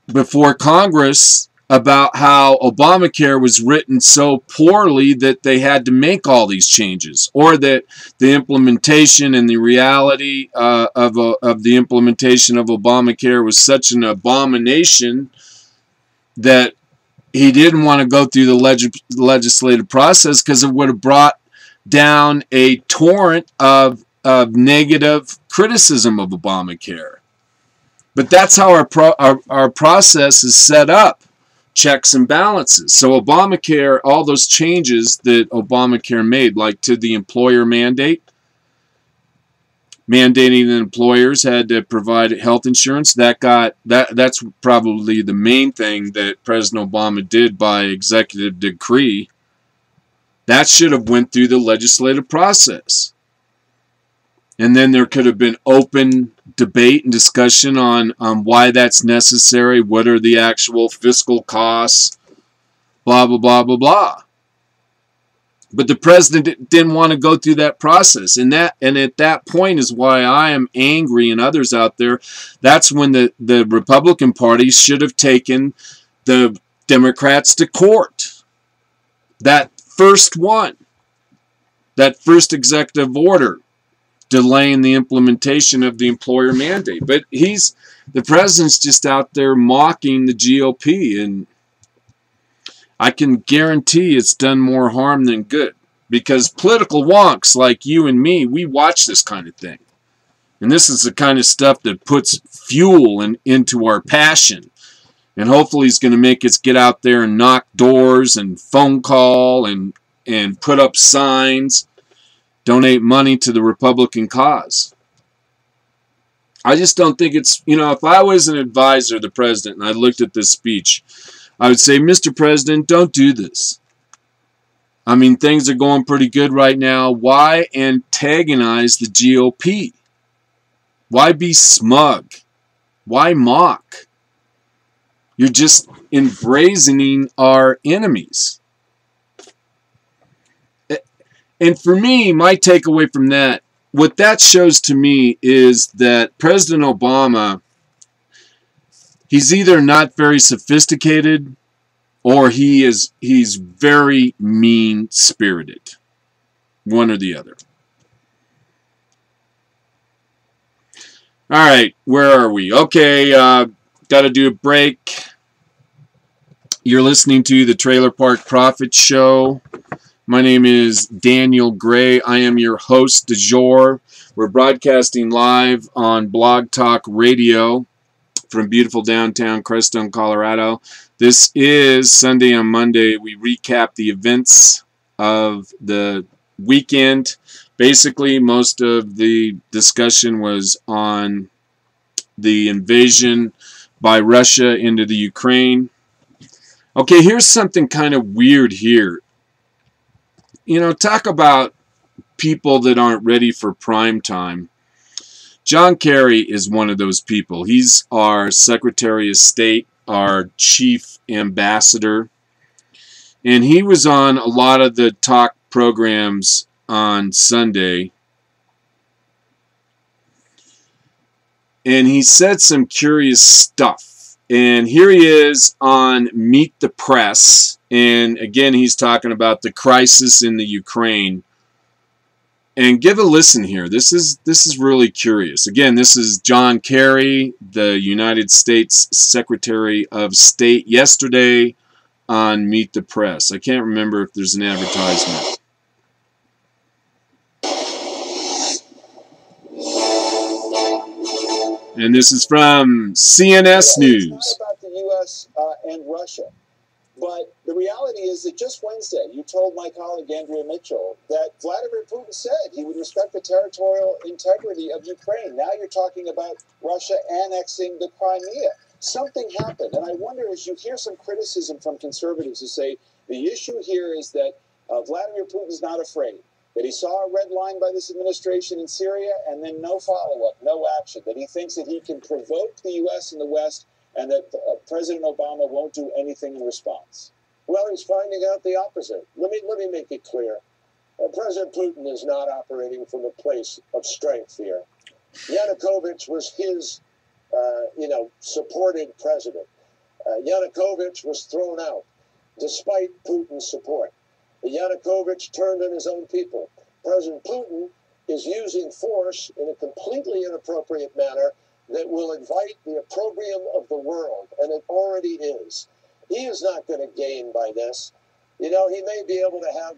before Congress about how Obamacare was written so poorly that they had to make all these changes, or that the implementation and the reality of the implementation of Obamacare was such an abomination that he didn't want to go through the legislative process, because it would have brought down a torrent of negative criticism of Obamacare. But that's how our process is set up. Checks and balances. So Obamacare, all those changes that Obamacare made, like to the employer mandate, mandating that employers had to provide health insurance, that's probably the main thing that President Obama did by executive decree. That should have went through the legislative process. And then there could have been open debate and discussion on why that's necessary, what are the actual fiscal costs, blah, blah, blah, blah, blah. But the president didn't want to go through that process. And at that point is why I am angry, and others out there. That's when the Republican Party should have taken the Democrats to court. That first one, that first executive order, delaying the implementation of the employer mandate. But the president's just out there mocking the GOP, and I can guarantee it's done more harm than good, because political wonks like you and me, we watch this kind of thing. And this is the kind of stuff that puts fuel into our passion. And hopefully he's going to make us get out there and knock doors and phone call and put up signs, donate money to the Republican cause. I just don't think it's, if I was an advisor to the president and I looked at this speech, I would say, Mr. President, don't do this. I mean, things are going pretty good right now. Why antagonize the GOP? Why be smug? Why mock? You're just embrazoning our enemies. And for me, my takeaway from that, what that shows to me is that President Obama, he's either not very sophisticated or he's very mean-spirited. One or the other. All right, where are we? Okay, got to do a break. You're listening to the Trailer Park Profit Show. My name is Daniel Gray. I am your host du jour. We're broadcasting live on Blog Talk Radio from beautiful downtown Crestone, Colorado. This is Sunday and Monday. We recap the events of the weekend. Basically, most of the discussion was on the invasion by Russia into the Ukraine. Okay, here's something kind of weird here. you know, talk about people that aren't ready for prime time. John Kerry is one of those people. He's our Secretary of State, our chief ambassador, and he was on a lot of the talk programs on Sunday, and he said some curious stuff. And here he is on Meet the Press, and again he's talking about the crisis in the Ukraine. And give a listen here. This is really curious. Again, this is John Kerry, the United States Secretary of State, yesterday on Meet the Press. I can't remember if there's an advertisement. And this is from CNS News. It's not about the U.S. And Russia. But the reality is that just Wednesday, you told my colleague Andrea Mitchell that Vladimir Putin said he would respect the territorial integrity of Ukraine. Now you're talking about Russia annexing the Crimea. Something happened. And I wonder, as you hear some criticism from conservatives who say the issue here is that Vladimir Putin's not afraid, that he saw a red line by this administration in Syria and then no follow-up, no action, that he thinks that he can provoke the U.S. and the West and that President Obama won't do anything in response. Well, he's finding out the opposite. Let me make it clear. President Putin is not operating from a place of strength here. Yanukovych was his, supported president. Yanukovych was thrown out despite Putin's support. Yanukovych turned on his own people. President Putin is using force in a completely inappropriate manner that will invite the opprobrium of the world, and it already is. He is not going to gain by this. You know, he may be able to have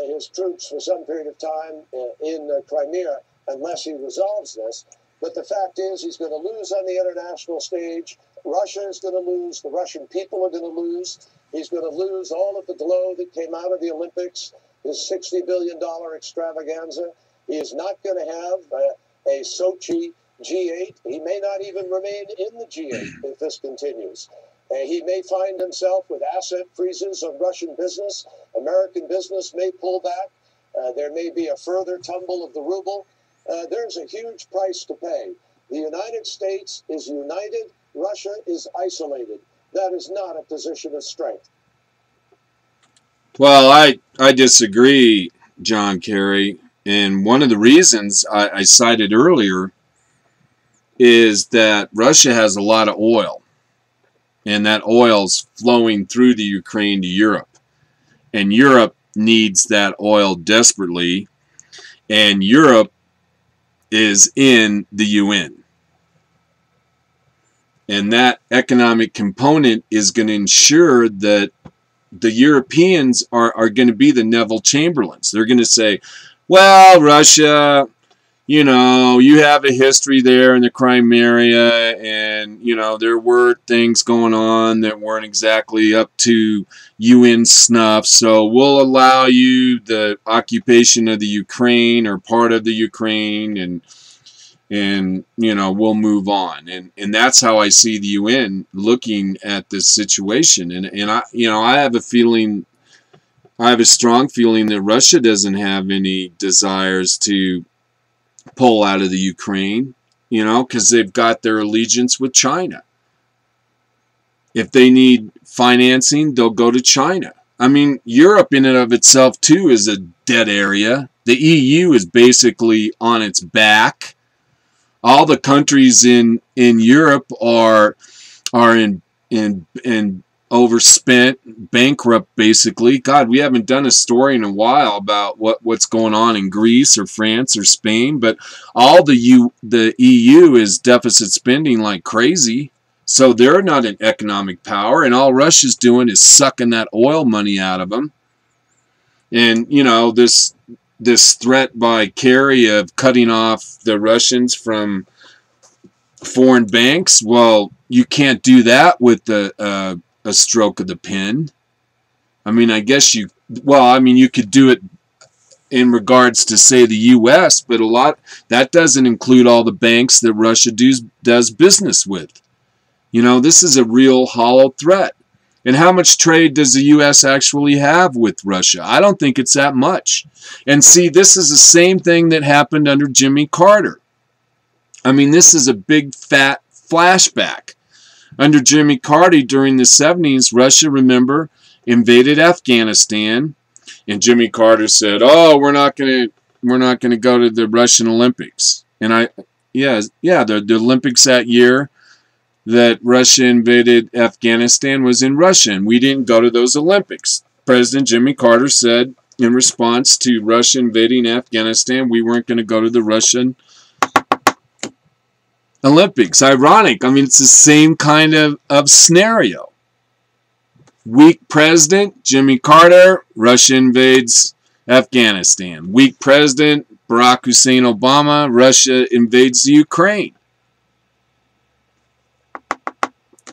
his troops for some period of time in Crimea unless he resolves this, but the fact is he's going to lose on the international stage. Russia is going to lose. The Russian people are going to lose. He's going to lose all of the glow that came out of the Olympics, his $60 billion extravaganza. He is not going to have a Sochi G8. He may not even remain in the G8 if this continues. He may find himself with asset freezes on Russian business. American business may pull back. There may be a further tumble of the ruble. There's a huge price to pay. The United States is united. Russia is isolated. That is not a position of strength. Well, I disagree, John Kerry. And one of the reasons I cited earlier is that Russia has a lot of oil, and that oil's flowing through the Ukraine to Europe, and Europe needs that oil desperately, and Europe is in the UN, and that economic component is going to ensure that the Europeans are going to be the Neville Chamberlains. They're going to say, well, Russia, you know, you have a history there in the Crimea, and, you know, there were things going on that weren't exactly up to UN snuff, so we'll allow you the occupation of the Ukraine or part of the Ukraine, and you know, we'll move on. And that's how I see the UN looking at this situation. And I, you know, I have a feeling, I have a strong feeling that Russia doesn't have any desires to pull out of the Ukraine, you know, because they've got their allegiance with China. If they need financing, they'll go to China. I mean, Europe in and of itself, too, is a dead area. The EU is basically on its back. All the countries in Europe are in overspent, bankrupt, basically. God, we haven't done a story in a while about what's going on in Greece or France or Spain, but all the EU is deficit spending like crazy. So they're not an economic power, and all Russia's doing is sucking that oil money out of them. And, you know, this threat by Kerry of cutting off the Russians from foreign banks, well, you can't do that with a stroke of the pen. I mean, I guess you could do it in regards to, say, the U.S., but that doesn't include all the banks that Russia does business with. You know, this is a real hollow threat. And how much trade does the U.S. actually have with Russia? I don't think it's that much. And see, this is the same thing that happened under Jimmy Carter. I mean, this is a big fat flashback. Under Jimmy Carter during the 70s, Russia, remember, invaded Afghanistan, and Jimmy Carter said, "Oh, we're not going to go to the Russian Olympics." And the Olympics that year that Russia invaded Afghanistan was in Russia, and we didn't go to those Olympics. President Jimmy Carter said in response to Russia invading Afghanistan, we weren't going to go to the Russian Olympics. Ironic. I mean, it's the same kind of scenario. Weak president, Jimmy Carter, Russia invades Afghanistan. Weak president, Barack Hussein Obama, Russia invades the Ukraine.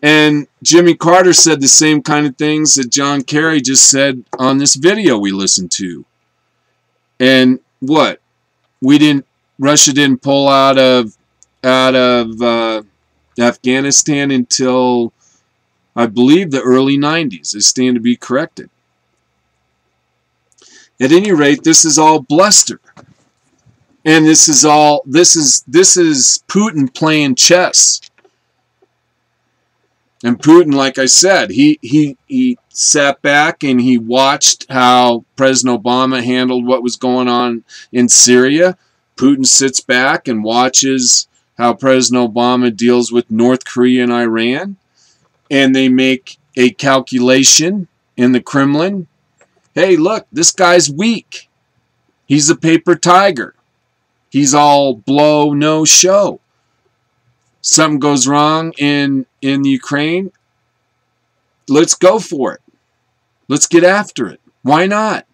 And Jimmy Carter said the same kind of things that John Kerry just said on this video we listened to. And what? Russia didn't pull out of Afghanistan until, I believe, the early 90s. They stand to be corrected. At any rate, this is all bluster. And this is Putin playing chess. And Putin, like I said, he sat back and he watched how President Obama handled what was going on in Syria. Putin sits back and watches how President Obama deals with North Korea and Iran. And they make a calculation in the Kremlin. Hey, look, this guy's weak. He's a paper tiger. He's all blow, no show. Something goes wrong in the Ukraine, let's go for it. Let's get after it. Why not?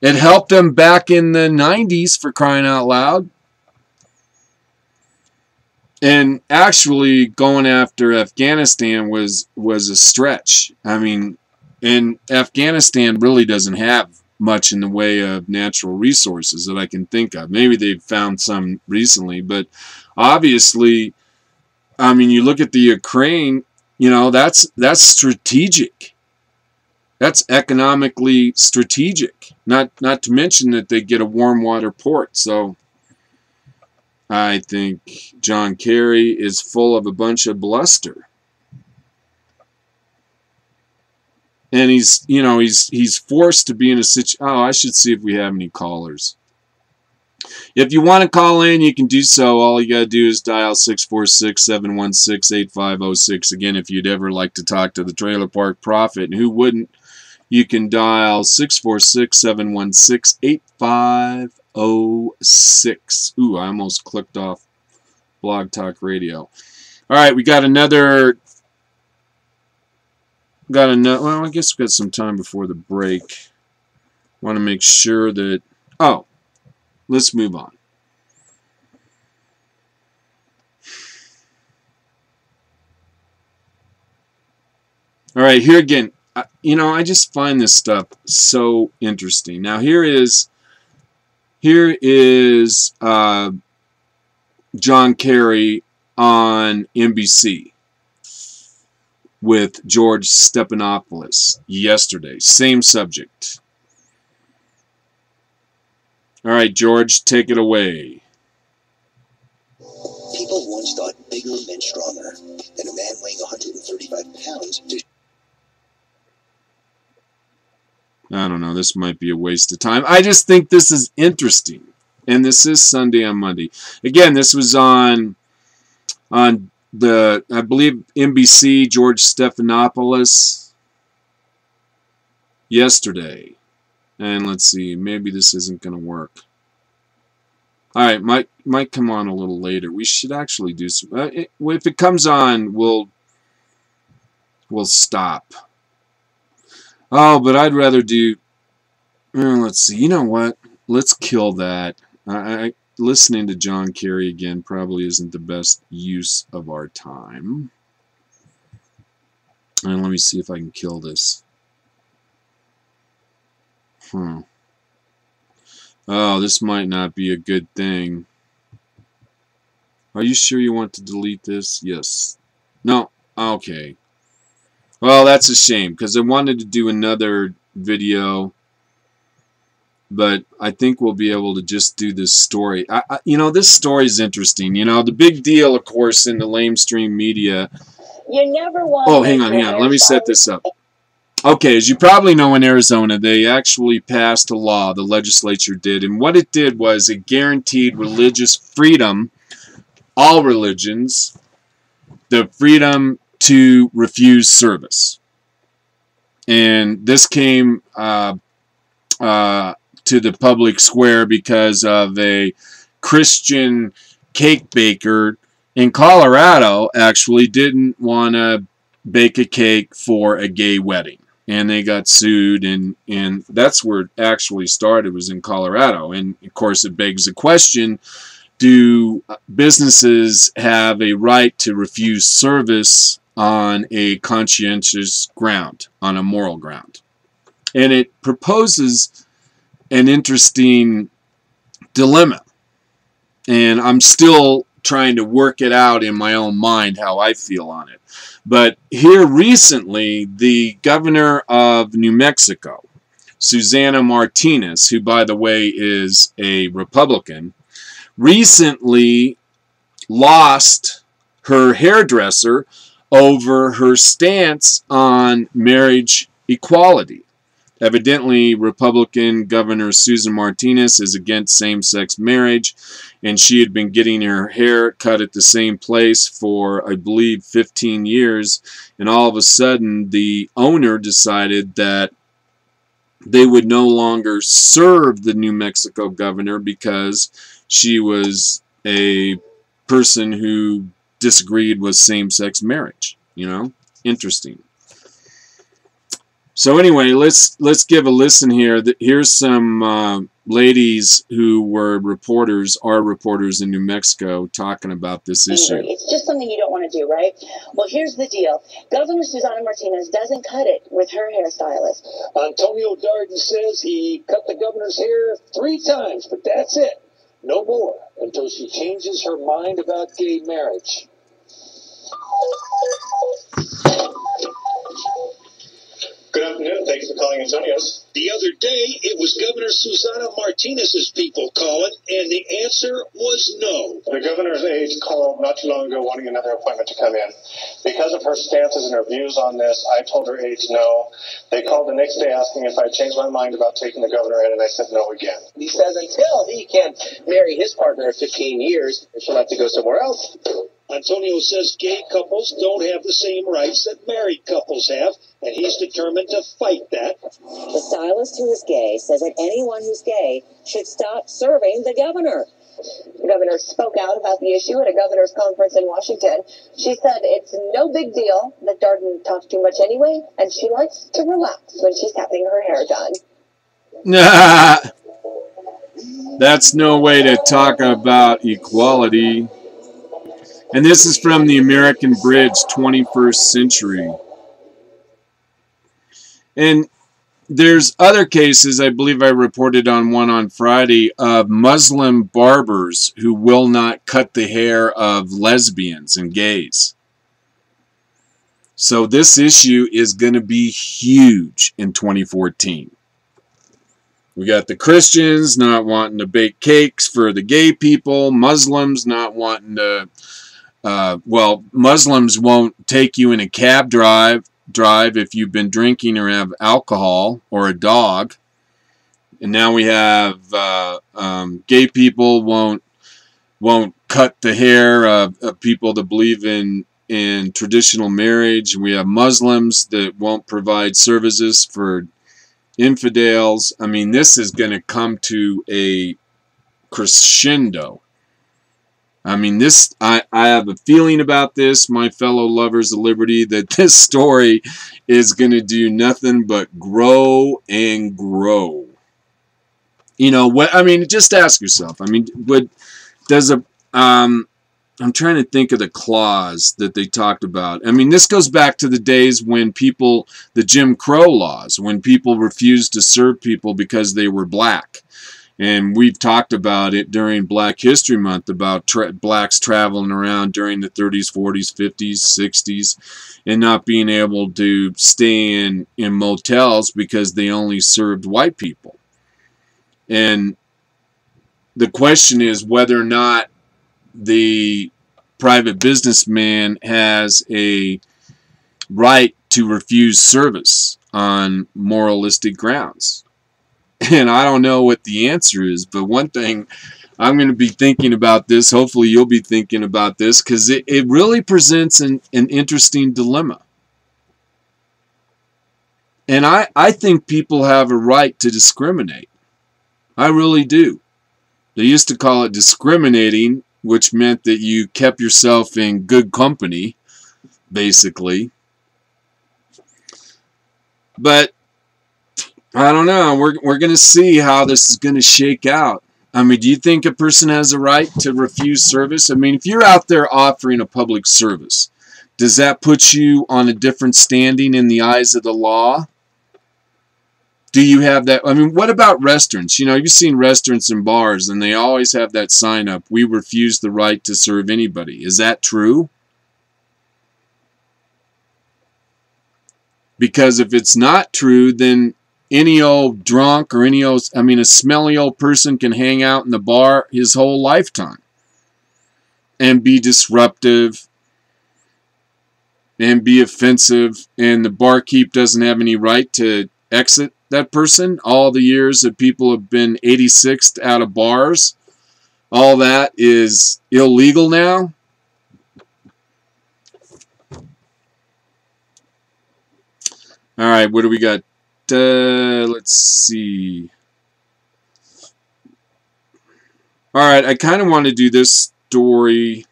It helped them back in the 90s, for crying out loud. And actually going after Afghanistan was a stretch. I mean, and Afghanistan really doesn't have much in the way of natural resources that I can think of. Maybe they've found some recently, but obviously, I mean, you look at the Ukraine, you know, that's strategic. That's economically strategic. Not to mention that they get a warm water port. So I think John Kerry is full of a bunch of bluster. And he's forced to be in a situation. Oh, I should see if we have any callers. If you want to call in, you can do so. All you got to do is dial 646-716-8506. Again, if you'd ever like to talk to the Trailer Park Prophet, and who wouldn't, you can dial 646-716-8506. Ooh, I almost clicked off Blog Talk Radio. All right, we got another... Well, I guess we've got some time before the break. Want to make sure that... Oh, let's move on. All right, here again. You know, I just find this stuff so interesting. Now, here is John Kerry on NBC with George Stephanopoulos yesterday. Same subject. All right, George, take it away. People once thought bigger meant stronger, and a man weighing 135 pounds... I don't know, this might be a waste of time. I just think this is interesting. And this is Sunday on Monday. Again, this was on the, I believe, NBC, George Stephanopoulos yesterday. And let's see, maybe this isn't going to work. All right, might come on a little later. We should actually do some... if it comes on, we'll stop. Oh, but I'd rather do... let's see, you know what? Let's kill that. Listening to John Kerry again probably isn't the best use of our time. And let me see if I can kill this. Oh, this might not be a good thing. Are you sure you want to delete this? Yes. No. Okay. Well, that's a shame, because I wanted to do another video, but I think we'll be able to just do this story. You know, this story is interesting. You know, the big deal, of course, in the lamestream media. You never want Oh, hang on. Let me set this up. Okay, as you probably know, in Arizona, they actually passed a law, the legislature did, and what it did was it guaranteed religious freedom, all religions, the freedom to refuse service. And this came to the public square because of a Christian cake baker in Colorado actually didn't want to bake a cake for a gay wedding. And they got sued, and that's where it actually started, was in Colorado. And, of course, it begs the question, do businesses have a right to refuse service on a conscientious ground, on a moral ground? And it proposes an interesting dilemma. And I'm still trying to work it out in my own mind how I feel on it. But here recently, the governor of New Mexico, Susana Martinez, who, by the way, is a Republican, recently lost her hairdresser over her stance on marriage equality. Evidently, Republican Governor Susan Martinez is against same-sex marriage, and she had been getting her hair cut at the same place for, I believe, 15 years, and all of a sudden the owner decided that they would no longer serve the New Mexico governor because she was a person who disagreed with same-sex marriage. You know, interesting. So anyway, let's give a listen here. Here's some ladies who were reporters, are reporters in New Mexico, talking about this issue. It's just something you don't want to do, right? Well, here's the deal. Governor Susana Martinez doesn't cut it with her hairstylist. Antonio Darden says he cut the governor's hair 3 times, but that's it. No more until she changes her mind about gay marriage. Good afternoon. Thanks for calling Antonio's. The other day, it was Governor Susana Martinez's people calling, and the answer was no. The governor's aide called not too long ago wanting another appointment to come in. Because of her stances and her views on this, I told her aides no. They called the next day asking if I'd changed my mind about taking the governor in, and I said no again. He says until he can't marry his partner in 15 years, she'll have to go somewhere else. Antonio says gay couples don't have the same rights that married couples have, and he's determined to fight that. The stylist who is gay says that anyone who's gay should stop serving the governor. The governor spoke out about the issue at a governor's conference in Washington. She said it's no big deal that Darden talks too much anyway, and she likes to relax when she's having her hair done. That's no way to talk about equality. And this is from the American Bridge, 21st Century. And there's other cases, I believe I reported on one on Friday, of Muslim barbers who will not cut the hair of lesbians and gays. So this issue is going to be huge in 2014. We got the Christians not wanting to bake cakes for the gay people, Muslims not wanting to... well, Muslims won't take you in a cab drive if you've been drinking or have alcohol or a dog. And now we have gay people won't cut the hair of people that believe in traditional marriage. We have Muslims that won't provide services for infidels. I mean, this is going to come to a crescendo. I mean, this, I have a feeling about this, my fellow lovers of liberty, that this story is going to do nothing but grow and grow. You know, what, I mean, just ask yourself, I mean, I'm trying to think of the clause that they talked about. I mean, this goes back to the days when people, the Jim Crow laws, when people refused to serve people because they were black. And we've talked about it during Black History Month about blacks traveling around during the 30s, 40s, 50s, 60s and not being able to stay in motels because they only served white people. And the question is whether or not the private businessman has a right to refuse service on moralistic grounds. And I don't know what the answer is, but one thing I'm going to be thinking about this, hopefully you'll be thinking about this, because it really presents an interesting dilemma. And I think people have a right to discriminate. I really do. They used to call it discriminating, which meant that you kept yourself in good company, basically. But I don't know. We're going to see how this is going to shake out. I mean, do you think a person has a right to refuse service? I mean, if you're out there offering a public service, does that put you on a different standing in the eyes of the law? Do you have that? I mean, what about restaurants? You know, you've seen restaurants and bars, and they always have that sign up, "We refuse the right to serve anybody." Is that true? Because if it's not true, then any old drunk or a smelly old person can hang out in the bar his whole lifetime and be disruptive and be offensive, and the barkeep doesn't have any right to exit that person. All the years that people have been 86'd out of bars, all that is illegal now. All right, what do we got? Let's see. All right, I kind of want to do this story.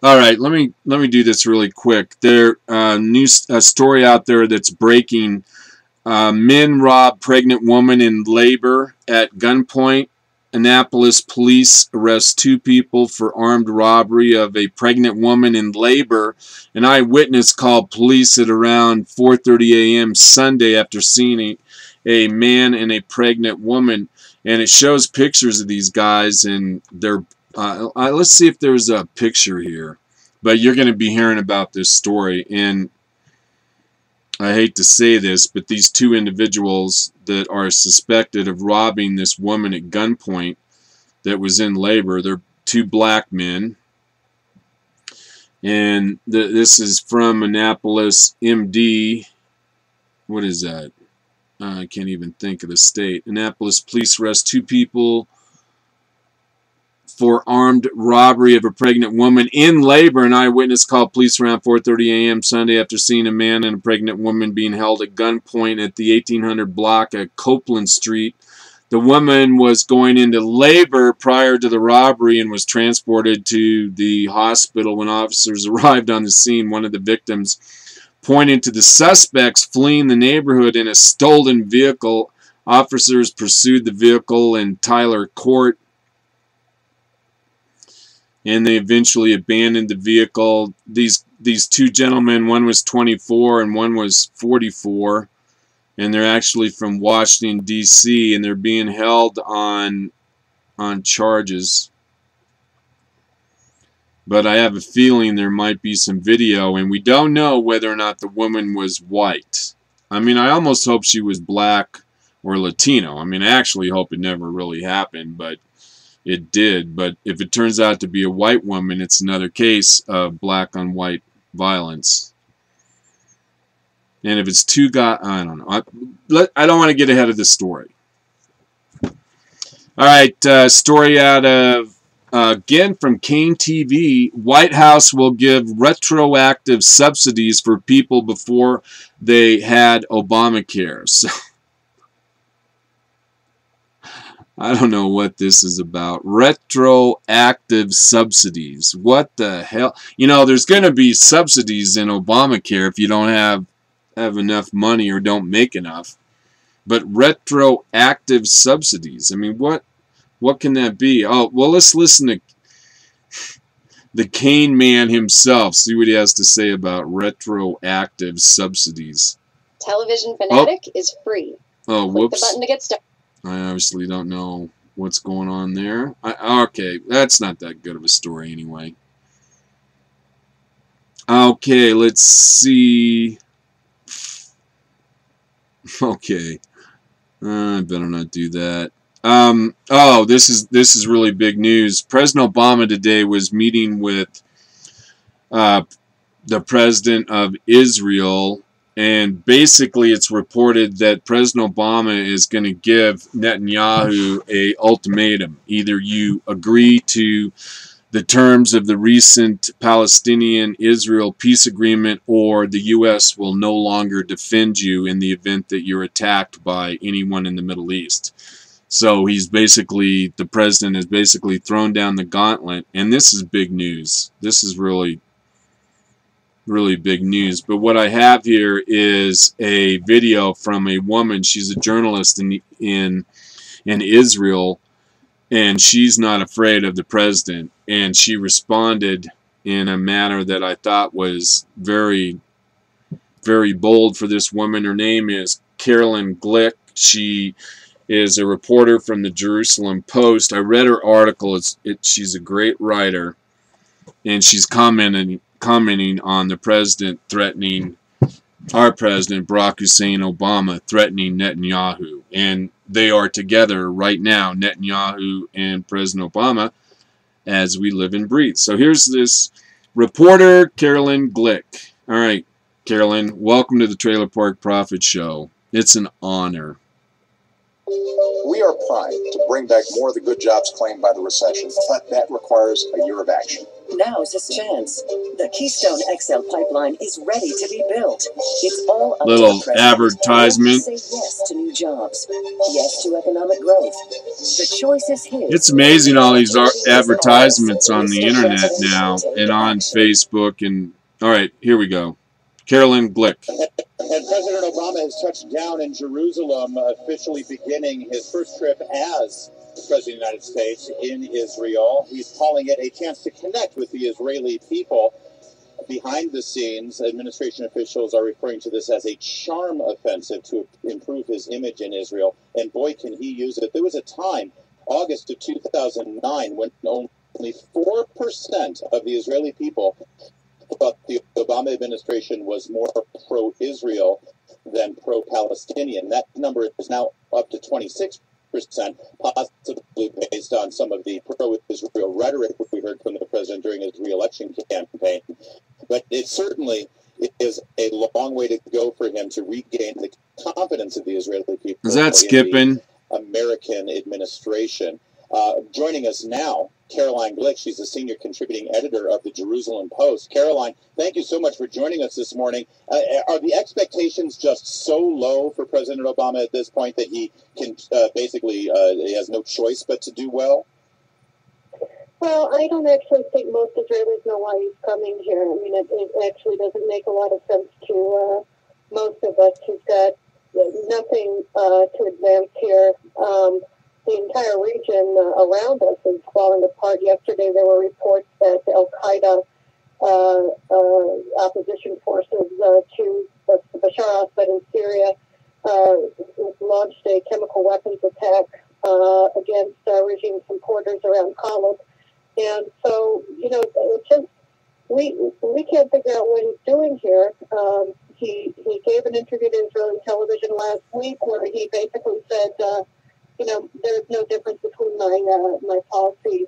All right, let me do this really quick. There, new story out there that's breaking. Men rob pregnant woman in labor at gunpoint. Annapolis police arrest 2 people for armed robbery of a pregnant woman in labor. An eyewitness called police at around 4:30 a.m. Sunday after seeing a man and a pregnant woman. And it shows pictures of these guys, and they're let's see if there's a picture here. But you're going to be hearing about this story, and I hate to say this, but these 2 individuals that are suspected of robbing this woman at gunpoint that was in labor, they're 2 black men. And this is from Annapolis MD. What is that? I can't even think of the state. Annapolis police arrest 2 people for armed robbery of a pregnant woman in labor. An eyewitness called police around 4:30 a.m. Sunday after seeing a man and a pregnant woman being held at gunpoint at the 1800 block at Copeland Street. The woman was going into labor prior to the robbery and was transported to the hospital. When officers arrived on the scene, one of the victims pointed to the suspects fleeing the neighborhood in a stolen vehicle. Officers pursued the vehicle in Tyler Court, and they eventually abandoned the vehicle. These 2 gentlemen, one was 24 and one was 44, and they're actually from Washington, D.C., and they're being held on charges. But I have a feeling there might be some video, and we don't know whether or not the woman was white. I mean, I almost hope she was black or Latino. I mean, I actually hope it never really happened, but it did. But if it turns out to be a white woman, it's another case of black on white violence. And if it's 2 guys, I don't know. I don't want to get ahead of the story. All right, story out of, again, from Kane TV. White House will give retroactive subsidies for people before they had Obamacare. So, I don't know what this is about. Retroactive subsidies. What the hell? You know, there's going to be subsidies in Obamacare if you don't have enough money or don't make enough. But retroactive subsidies. I mean, what can that be? Oh, well, let's listen to the Kane man himself. See what he has to say about retroactive subsidies. Television Fanatic is free. Oh, whoops. Click the button to get started. I obviously don't know what's going on there. Okay, that's not that good of a story anyway. Okay, let's see. Okay, I better not do that. Oh, this is really big news. President Obama today was meeting with the president of Israel, and basically it's reported that President Obama is going to give Netanyahu a ultimatum. Either you agree to the terms of the recent Palestinian-Israel peace agreement, or the U.S. will no longer defend you in the event that you're attacked by anyone in the Middle East. So the president has basically thrown down the gauntlet, and this is big news. This is really big news. But what I have here is a video from a woman. She's a journalist in Israel, and she's not afraid of the president. And she responded in a manner that I thought was very, very bold for this woman. Her name is Caroline Glick. She is a reporter from the Jerusalem Post. I read her article. She's a great writer, and she's commenting on the president threatening, our president, Barack Hussein Obama, threatening Netanyahu. And they are together right now, Netanyahu and President Obama, as we live and breathe. So here's this reporter, Caroline Glick. All right, Caroline, welcome to the Trailer Park Prophet Show. It's an honor. We are primed to bring back more of the good jobs claimed by the recession, but that requires a year of action. Now's his chance. The Keystone XL pipeline is ready to be built. It's all up little to the advertisement. Say yes to new jobs. Yes to economic growth. The choice is his. It's amazing, all these advertisements on the internet now and on Facebook. And all right, here we go. Caroline Glick. And President Obama has touched down in Jerusalem, officially beginning his first trip as President of the United States in Israel. He's calling it a chance to connect with the Israeli people. Behind the scenes, administration officials are referring to this as a charm offensive to improve his image in Israel. And boy, can he use it. There was a time, August of 2009, when only 4% of the Israeli people thought the Obama administration was more pro-Israel than pro-Palestinian. That number is now up to 26%, possibly based on some of the pro-Israel rhetoric we heard from the president during his re-election campaign. But it certainly is a long way to go for him to regain the confidence of the Israeli people. Is that skipping? American administration. Joining us now, Caroline Glick. She's a senior contributing editor of the Jerusalem Post. Caroline, thank you so much for joining us this morning. Are the expectations just so low for President Obama at this point that he can he has no choice but to do well? Well, I don't actually think most Israelis know why he's coming here. I mean, it actually doesn't make a lot of sense to most of us. He's got nothing to advance here. The entire region around us is falling apart. Yesterday, there were reports that Al-Qaeda opposition forces to Bashar Assad in Syria launched a chemical weapons attack against regime supporters around Khalid. And so, it's just, we can't figure out what he's doing here. He gave an interview to Israeli television last week where he basically said, there's no difference between my policy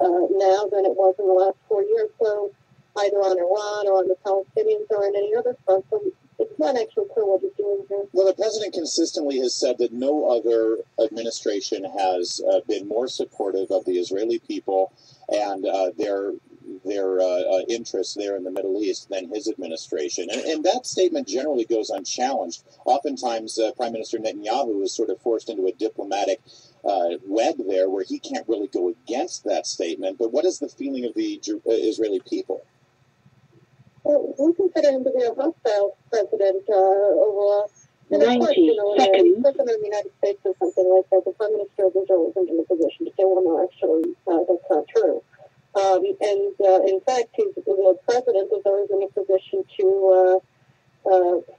now than it was in the last 4 years. So either on Iran or on the Palestinians or on any other front. So it's not actually clear what he's doing here. Well, the president consistently has said that no other administration has been more supportive of the Israeli people and their interests there in the Middle East than his administration. And that statement generally goes unchallenged. Oftentimes, Prime Minister Netanyahu is sort of forced into a diplomatic web there where he can't really go against that statement. But what is the feeling of the Israeli people? Well, we consider him to be a hostile president overall. And of course, when the President of the United States says something like that, the Prime Minister of Israel isn't in a position to say, well, no, actually, that's not true. In fact, the president is always in a position to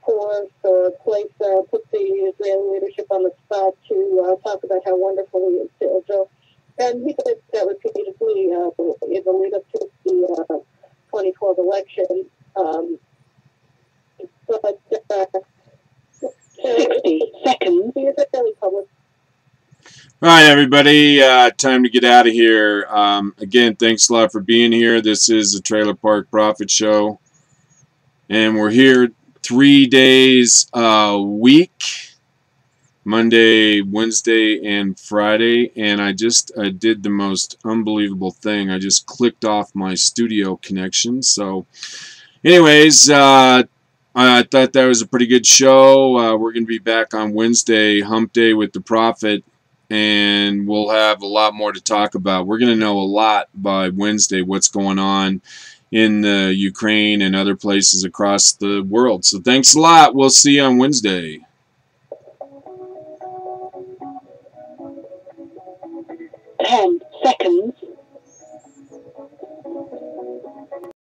force or place put the Israeli leadership on the spot to talk about how wonderful he is to Israel. And he did that repeatedly in the lead up to the 2012 election. But 60 seconds. He is a fairly public. All right, everybody, time to get out of here. Again, thanks a lot for being here. This is the Trailer Park Profit Show, and we're here 3 days a week, Monday, Wednesday, and Friday. And I did the most unbelievable thing. I just clicked off my studio connection. So, anyways, I thought that was a pretty good show. We're going to be back on Wednesday, Hump Day with the Prophet. And we'll have a lot more to talk about. We're going to know a lot by Wednesday what's going on in Ukraine and other places across the world. So thanks a lot. We'll see you on Wednesday. 10 seconds.